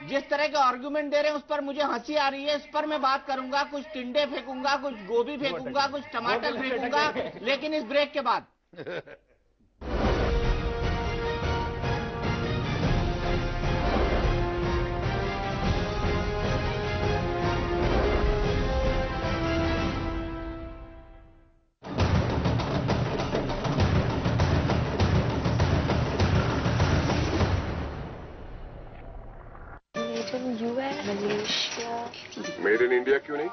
S1: जिस तरह के आर्गुमेंट दे रहे हैं उस पर मुझे हंसी आ रही है। इस पर मैं बात करूंगा, कुछ टिंडे फेंकूंगा, कुछ गोभी फेंकूंगा, कुछ टमाटर फेंकूंगा, लेकिन इस ब्रेक के बाद।
S15: मेड इन इंडिया क्यों नहीं?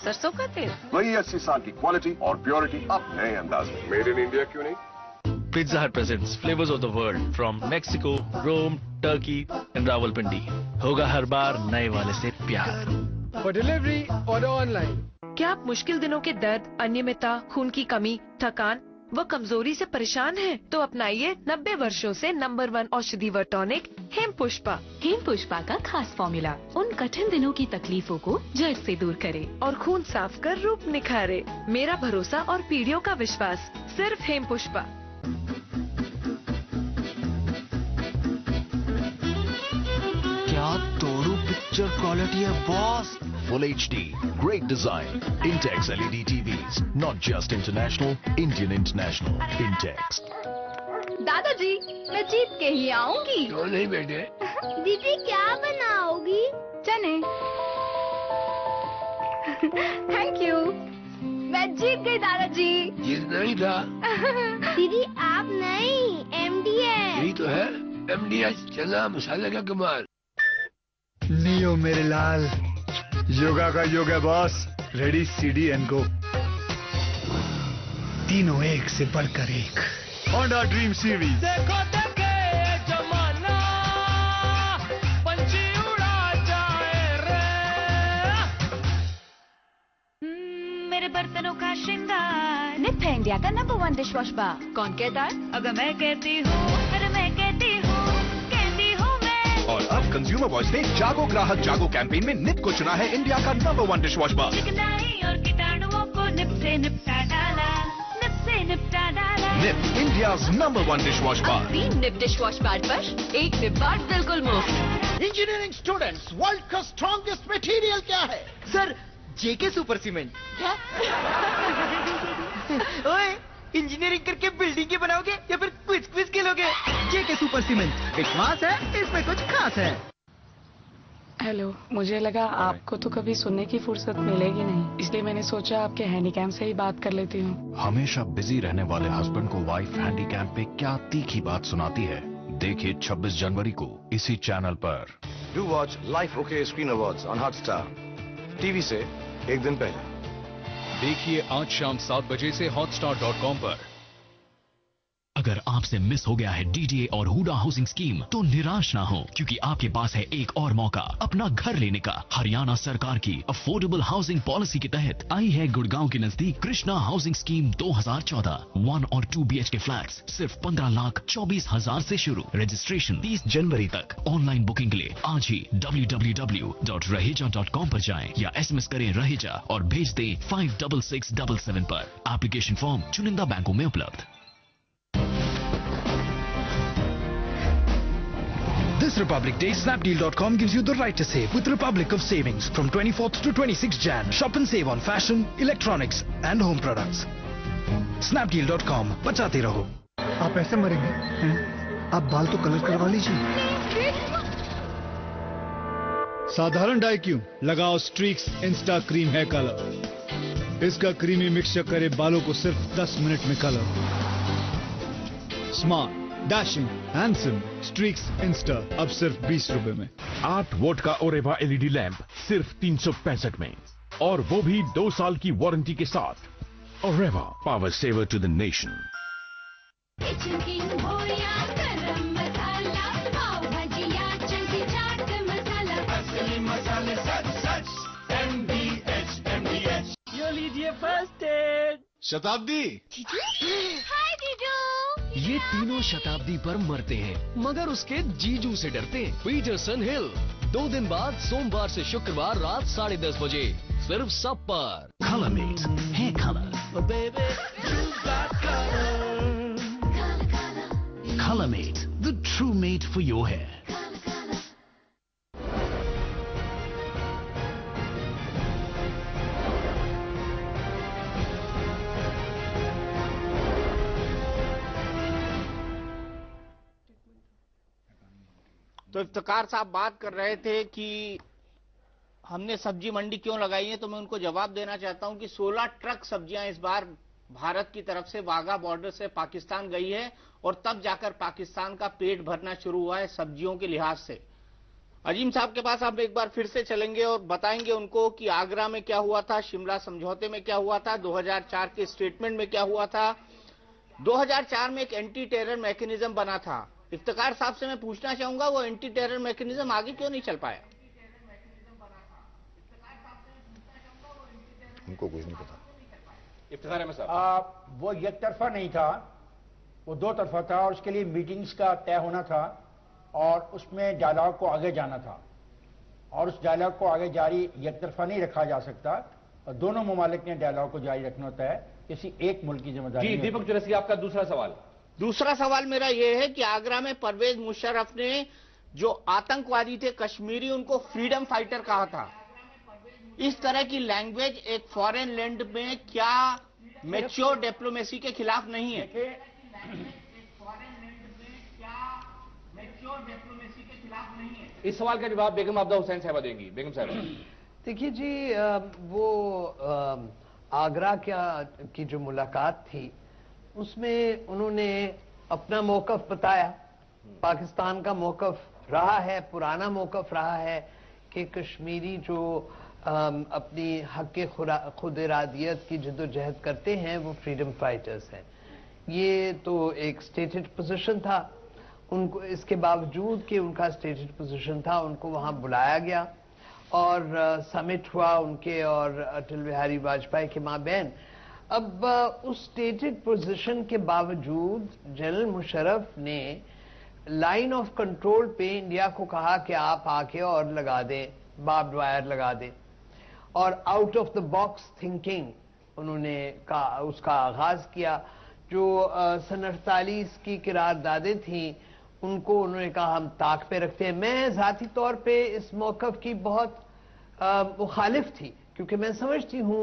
S16: सरसों का तेल,
S15: वही 80 साल की क्वालिटी और प्योरिटी अब नए अंदाज में। मेड इन इंडिया क्यों नहीं?
S17: Pizza Hut presents flavors of the world from Mexico, Rome, Turkey and Rawalpindi. होगा हर बार नए वाले से प्यार।
S18: For delivery order online.
S16: क्या आप मुश्किल दिनों के दर्द, अनियमितता, खून की कमी, थकान व कमजोरी से परेशान हैं? तो अपनाइए 90 वर्षों से नंबर 1 औषधि व टॉनिक हेमपुष्पा।
S19: हेमपुष्पा का खास फॉर्मूला उन कठिन दिनों की तकलीफों को जड़ से दूर करे
S16: और खून साफ कर रूप निखारे। मेरा भरोसा और पीढ़ियों का विश्वास सिर्फ हेमपुष्पा।
S20: क्या तोड़ू पिक्चर क्वालिटी है boss, full HD, great design, Intex LED TVs, not just international, Indian international, Intex.
S21: दादाजी, मैं जीत के ही आऊंगी।
S22: क्यों नहीं बेटे?
S21: दीदी क्या बनाओगी? चने। Thank you. मैं जीत गई दादाजी।
S22: जीतना ही था।
S21: दीदी आप नहीं, MD है।
S22: यही तो है, MD चना मसाले का कमाल।
S23: नियो मेरे लाल, योगा का योग है boss. Ready CD and go. तीनों एक से बढ़कर एक। Honda dream series.
S24: देखो देखे जमाना, पंछी उड़ा जाए रे।
S19: मेरे बर्तनों का श्रृंगार निप है इंडिया का नंबर 1 डिशवॉश बार। कौन कहता है? अगर मैं कहती हूँ, अरे मैं कहती हूँ, कहती हूँ मैं।
S25: और अब कंज्यूमर वॉइस ने जागो ग्राहक जागो कैंपेन में निप को चुना है इंडिया का नंबर 1 डिशवॉश बार।
S19: चिकनाई और कीटाणुओं को निप से निपटा डाला, निप से निपटा डाला।
S25: निप, इंडिया नंबर 1 डिशवॉश बार।
S19: निप डिशवॉश बार पर एक निप बार बिल्कुल मुफ्त।
S26: इंजीनियरिंग स्टूडेंट्स, वर्ल्ड का स्ट्रॉन्गेस्ट मटेरियल क्या है?
S27: Sir, JK super cement. क्या? ओए, इंजीनियरिंग करके बिल्डिंग की बनाओगे या फिर क्विज खेलोगे? JK सुपर सीमेंट, विश्वास है इसमें कुछ खास है।
S28: हेलो, मुझे लगा आपको तो कभी सुनने की फुर्सत मिलेगी नहीं, इसलिए मैंने सोचा आपके हैंडीकैम से ही बात कर लेती हूँ।
S20: हमेशा बिजी रहने वाले हस्बैंड को वाइफ हैंडीकैम पे क्या तीखी बात सुनाती है, देखिए 26 जनवरी को इसी चैनल पर।
S15: Do watch life okay screen awards on Hotstar, TV से एक दिन पहले।
S29: देखिए आज शाम 7 बजे से Hotstar.com पर।
S30: अगर आपसे मिस हो गया है DDA और हुडा हाउसिंग स्कीम तो निराश ना हो, क्योंकि आपके पास है एक और मौका अपना घर लेने का। हरियाणा सरकार की अफोर्डेबल हाउसिंग पॉलिसी के तहत आई है गुड़गांव के नजदीक कृष्णा हाउसिंग स्कीम 2014। 1 और 2 BHK फ्लैट्स सिर्फ 15,24,000 से शुरू। रजिस्ट्रेशन 30 जनवरी तक। ऑनलाइन बुकिंग के लिए आज ही www.raheja.com पर जाएं या SMS करें रहेजा और भेज दें 56677 पर। एप्लीकेशन फॉर्म चुनिंदा बैंकों में उपलब्ध।
S23: This Republic Day, Snapdeal.com gives you the right to save with Republic of Savings from 24th to 26th Jan. Shop and save on fashion, electronics and home products. Snapdeal.com, बचाते रहो।
S31: आप ऐसे मरेंगे हैं? आप बाल तो कलर करवा लीजिए।
S23: साधारण डाई क्यों, लगाओ स्ट्रीक्स इंस्टा क्रीम है कलर। इसका क्रीमी मिक्सचर करे बालों को सिर्फ 10 मिनट में colour. Smart, dashing, handsome, streaks Insta अब सिर्फ 20 रुपए में।
S32: 8 वोट का ओरेवा LED लैंप सिर्फ 365 में, और वो भी 2 साल की वारंटी के साथ। Oreva, power saver to the nation.
S24: ये लीजिए फर्स्ट एड।
S23: शताब्दी।
S21: हाय जीजू।
S30: ये तीनों शताब्दी पर मरते हैं मगर उसके जीजू से डरते हैं। पीटरसन हिल 2 दिन बाद सोमवार से शुक्रवार रात 10:30 बजे सिर्फ सब पर। Colormate hair color, Colormate, the true mate for your hair.
S1: तो इफ्तिकार साहब बात कर रहे थे कि हमने सब्जी मंडी क्यों लगाई है, तो मैं उनको जवाब देना चाहता हूं कि 16 ट्रक सब्जियां इस बार भारत की तरफ से वाघा बॉर्डर से पाकिस्तान गई है और तब जाकर पाकिस्तान का पेट भरना शुरू हुआ है सब्जियों के लिहाज से। अजीम साहब के पास आप एक बार फिर से चलेंगे और बताएंगे उनको कि आगरा में क्या हुआ था, शिमला समझौते में क्या हुआ था, 2004 के स्टेटमेंट में क्या हुआ था। 2004 में एक एंटी टेरर मैकेनिज्म बना था। इफ्तिकार साहब से मैं पूछना चाहूंगा वो एंटी टेरर मैकेनिज्म आगे क्यों नहीं चल पाया?
S12: उनको कुछ नहीं पता।
S7: इफ्तिखार अहमद साहब,
S8: वो एक तरफा नहीं था, वो 2 तरफा था और उसके लिए मीटिंग्स का तय होना था और उसमें डायलॉग को आगे जाना था और उस डायलॉग को आगे जारी एक तरफा नहीं रखा जा सकता और दोनों ममालिक ने डायलॉग को जारी रखना होता है, किसी एक मुल्क की जिम्मेदारी।
S7: जी दीपक चौरसिया, आपका दूसरा सवाल।
S1: दूसरा सवाल मेरा यह है कि आगरा में परवेज मुशर्रफ ने जो आतंकवादी थे कश्मीरी उनको फ्रीडम फाइटर कहा था। इस तरह की लैंग्वेज एक फॉरेन लैंड में क्या मैच्योर डिप्लोमेसी के खिलाफ नहीं है?
S7: इस सवाल का जवाब बेगम आबदा हुसैन साहबा देंगी। बेगम साहबा।
S2: देखिए जी, वो आगरा की जो मुलाकात थी उसमें उन्होंने अपना मौकफ बताया। पाकिस्तान का मौकफ रहा है, पुराना मौकफ रहा है कि कश्मीरी जो अपनी हक खुद इरादियत की जद्दोजहद करते हैं वो फ्रीडम फाइटर्स हैं। ये तो एक स्टेटेड पोजीशन था। उनको इसके बावजूद कि उनका स्टेटेड पोजीशन था, उनको वहां बुलाया गया और समिट हुआ उनके और अटल बिहारी वाजपेयी के माबैन। अब उस स्टेटेड पोजीशन के बावजूद जनरल मुशर्रफ ने लाइन ऑफ कंट्रोल पे इंडिया को कहा कि आप आके और लगा दें, बार्ब्ड वायर लगा दें, और out of the box thinking उन्होंने उसका आगाज किया। जो सन 48 की किरारदादें थी उनको उन्होंने कहा हम ताक पे रखते हैं। मैं जाती तौर पे इस मौकफ की बहुत मुखालिफ थी, क्योंकि मैं समझती हूँ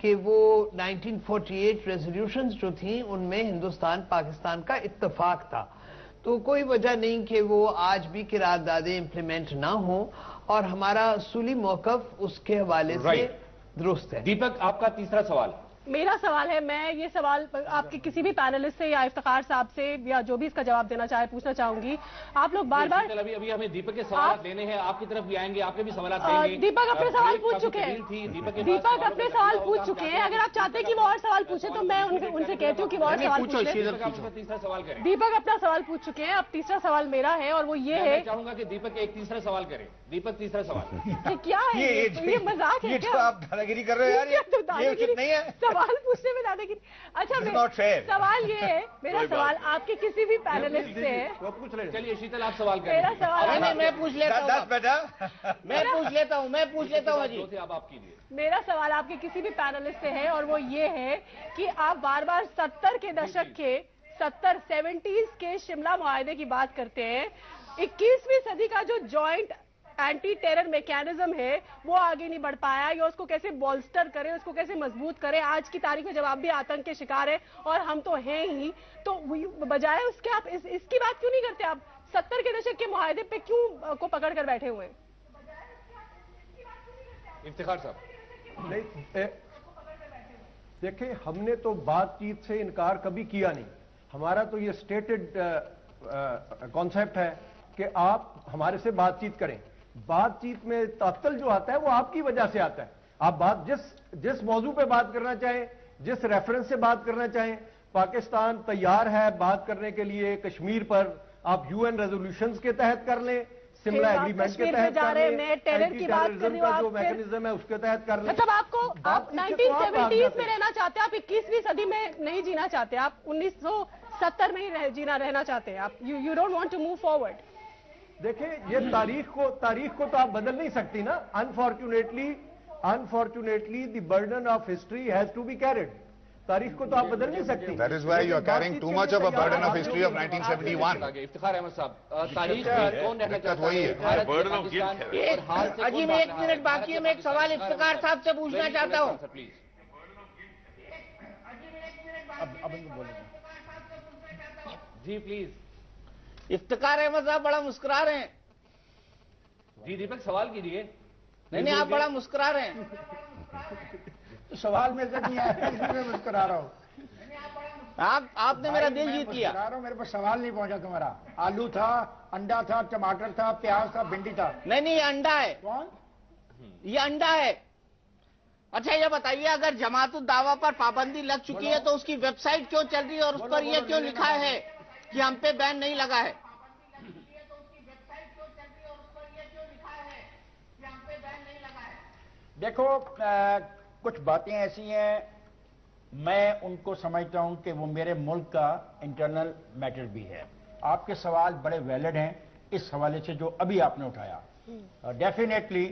S2: कि वो 1948 रेजोल्यूशंस जो थी उनमें हिंदुस्तान पाकिस्तान का इत्तेफाक था, तो कोई वजह नहीं कि वो आज भी किरारदादें इंप्लीमेंट ना हो, और हमारा असूली मौकफ उसके हवाले से दुरुस्त है।
S7: दीपक, आपका तीसरा सवाल।
S3: मेरा सवाल है, मैं ये सवाल आपके किसी भी पैनलिस्ट से या इफ्तिखार साहब से या जो भी इसका जवाब देना चाहे पूछना चाहूंगी। आप लोग बार बार
S7: अभी हमें दीपक के सवाल लेने हैं, आपकी तरफ भी आएंगे, आपके भी सवाल देंगे।
S3: दीपक अपने सवाल पूछ चुके हैं। दीपक अपने सवाल पूछ चुके हैं। अगर आप चाहते हैं कि वो और सवाल पूछे तो मैं उनसे कहती हूँ कि वो और सवाल पूछे।
S7: तीसरा सवाल करें।
S3: दीपक अपना सवाल पूछ चुके हैं, अब तीसरा सवाल मेरा है और वो ये है,
S7: चाहूंगा कि दीपक एक तीसरा सवाल करें। दीपक तीसरा सवाल।
S3: क्या है ये मजाक है क्या?
S8: आप दादागिरी कर रहे हो यार, ये उचित नहीं है।
S3: सवाल पूछने में दादागिरी। अच्छा, सवाल ये है, मेरा सवाल आपके किसी भी पैनलिस्ट से है।
S7: चलिए शीतल, आप सवाल करें।
S3: मेरा सवाल
S1: मैं पूछ लेता हूँ बेटा, मैं पूछ लेता हूँ जी।
S7: आप कीजिए।
S3: मेरा सवाल आपके किसी भी पैनलिस्ट से है और वो ये है कि आप बार बार 70 के दशक के 70s के शिमला मुआहदे की बात करते हैं। 21वीं सदी का जो जॉइंट एंटी टेरर मैकेनिज्म है वो आगे नहीं बढ़ पाया, या उसको कैसे बॉल्स्टर करें, उसको कैसे मजबूत करें। आज की तारीख में जब आप भी आतंक के शिकार है और हम तो हैं ही, तो बजाय उसके आप इसकी बात क्यों नहीं करते? आप 70 के दशक के मुआहदे पे क्यों को पकड़ कर बैठे हुए हैं?
S7: इफ्तिखार साहब।
S4: नहीं, देखिए, हमने तो बातचीत से इनकार कभी किया नहीं। हमारा तो ये स्टेटेड कॉन्सेप्ट है कि आप हमारे से बातचीत करें। बातचीत में तात्तल जो आता है वो आपकी वजह से आता है। आप जिस मौजू पे बात करना चाहें, जिस रेफरेंस से बात करना चाहें, पाकिस्तान तैयार है बात करने के लिए। कश्मीर पर आप यूएन रेजोल्यूशंस के तहत कर लें, शिमला एग्रीमेंट के तहत कर लें, एंटी टेररिज्म का जो मैकेनिज्म है उसके तहत कर लें।
S3: मतलब आप 1970s में रहना चाहते हैं, आप 21वीं सदी में नहीं जीना चाहते, आप 1970 में ही रहना चाहते हैं। आप you don't want to move forward.
S4: देखिए, ये तारीख को तो आप बदल नहीं सकती ना। Unfortunately the burden of history has to be carried. तारीख को तो आप बदल नहीं सकती।
S12: That is why you are carrying too much of a burden of history of 1971.
S7: Iftikhar Ahmed साहब, तारीख में कौन रहना चाहता है?
S12: Burden of guilt.
S1: अजीब, 1 मिनट बाकी है, मैं एक सवाल इफ्तिखार साहब से पूछना चाहता हूँ।
S7: जी प्लीज।
S1: इफ्तिखार अहमद साहब बड़ा मुस्कुरा रहे हैं।
S7: जी दीपक, सवाल कीजिए।
S1: नहीं, आप बड़ा मुस्कुरा रहे हैं।
S8: तो सवाल में से नहीं आया, इसलिए मैं मुस्कुरा रहा हूँ।
S1: आपने मेरा दिल जीत लिया।
S8: मेरे पास सवाल नहीं पहुंचा तुम्हारा। आलू था, अंडा था, टमाटर था, प्याज था, भिंडी था।
S1: नहीं, ये अंडा है।
S8: कौन?
S1: ये अंडा है। अच्छा, ये बताइए, अगर जमातुल दावा पर पाबंदी लग चुकी है तो उसकी वेबसाइट क्यों चल रही है और उस पर यह क्यों लिखा है कि हम पे बैन नहीं लगा है?
S8: देखो, कुछ बातें ऐसी हैं, मैं उनको समझता हूं कि वो मेरे मुल्क का इंटरनल मैटर भी है। आपके सवाल बड़े वैलिड हैं इस हवाले से जो अभी आपने उठाया। डेफिनेटली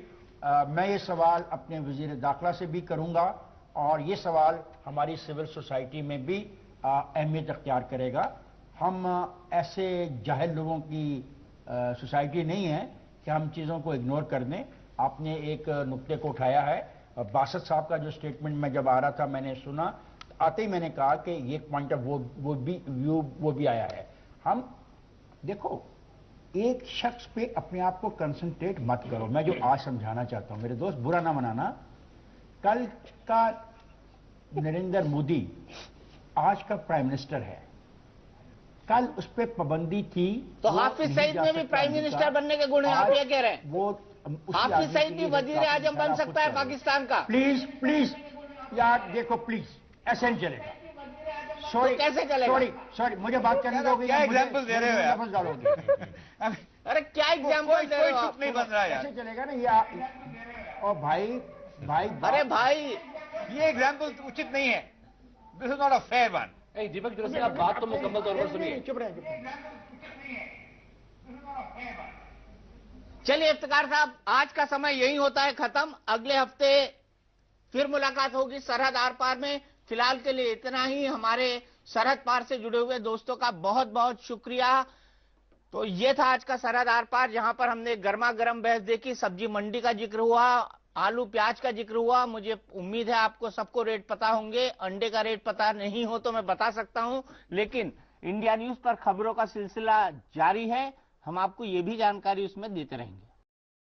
S8: मैं ये सवाल अपने वजीर दाखिला से भी करूंगा और ये सवाल हमारी सिविल सोसाइटी में भी अहमियत अख्तियार करेगा। हम ऐसे जाहिल लोगों की सोसाइटी नहीं है कि हम चीज़ों को इग्नोर कर दें। आपने एक नुक्ते को उठाया है, बासत साहब का जो स्टेटमेंट में जब आ रहा था मैंने सुना, आते ही मैंने कहा कि ये पॉइंट ऑफ वो भी आया है। हम देखो, एक शख्स पे अपने आप को कंसंट्रेट मत करो। मैं जो आज समझाना चाहता हूं, मेरे दोस्त बुरा ना मनाना, कल का नरेंद्र मोदी आज का प्राइम मिनिस्टर है, कल उस पर पाबंदी थी।
S1: तो हाफिज सईद में भी प्राइम मिनिस्टर बनने के गुण हैं, आप ये कह रहे हैं?
S8: वो
S1: हाफिज सईद भी वजीर आजम बन सकता है पाकिस्तान का?
S8: प्लीज प्लीज यार देखो, प्लीज ऐसे नहीं चलेगा। सॉरी,
S1: तो कैसे चलेगा?
S8: सॉरी मुझे बात करने दोगे?
S5: क्या एग्जाम्पल दे रहे हो यार?
S1: अरे क्या एग्जाम्पल दे रहे हो?
S5: नहीं बन रहा यार,
S8: कैसे चलेगा ना ये? और भाई
S1: अरे भाई,
S5: ये एग्जाम्पल उचित नहीं है। This is not a fair one.
S7: Deepak Chaurasia, आप बात तो मुकम्मल तौर पर सुनिए।
S8: चुप रहे।
S1: चलिए इफ्तिकार साहब, आज का समय यही होता है खत्म। अगले हफ्ते फिर मुलाकात होगी सरहद आर पार में। फिलहाल के लिए इतना ही। हमारे सरहद पार से जुड़े हुए दोस्तों का बहुत बहुत शुक्रिया। तो ये था आज का सरहद आर पार, जहां पर हमने गर्मा गर्म बहस देखी। सब्जी मंडी का जिक्र हुआ, आलू प्याज का जिक्र हुआ। मुझे उम्मीद है आपको सबको रेट पता होंगे। अंडे का रेट पता नहीं हो तो मैं बता सकता हूं, लेकिन इंडिया न्यूज पर खबरों का सिलसिला जारी है। हम आपको ये भी जानकारी उसमें देते रहेंगे।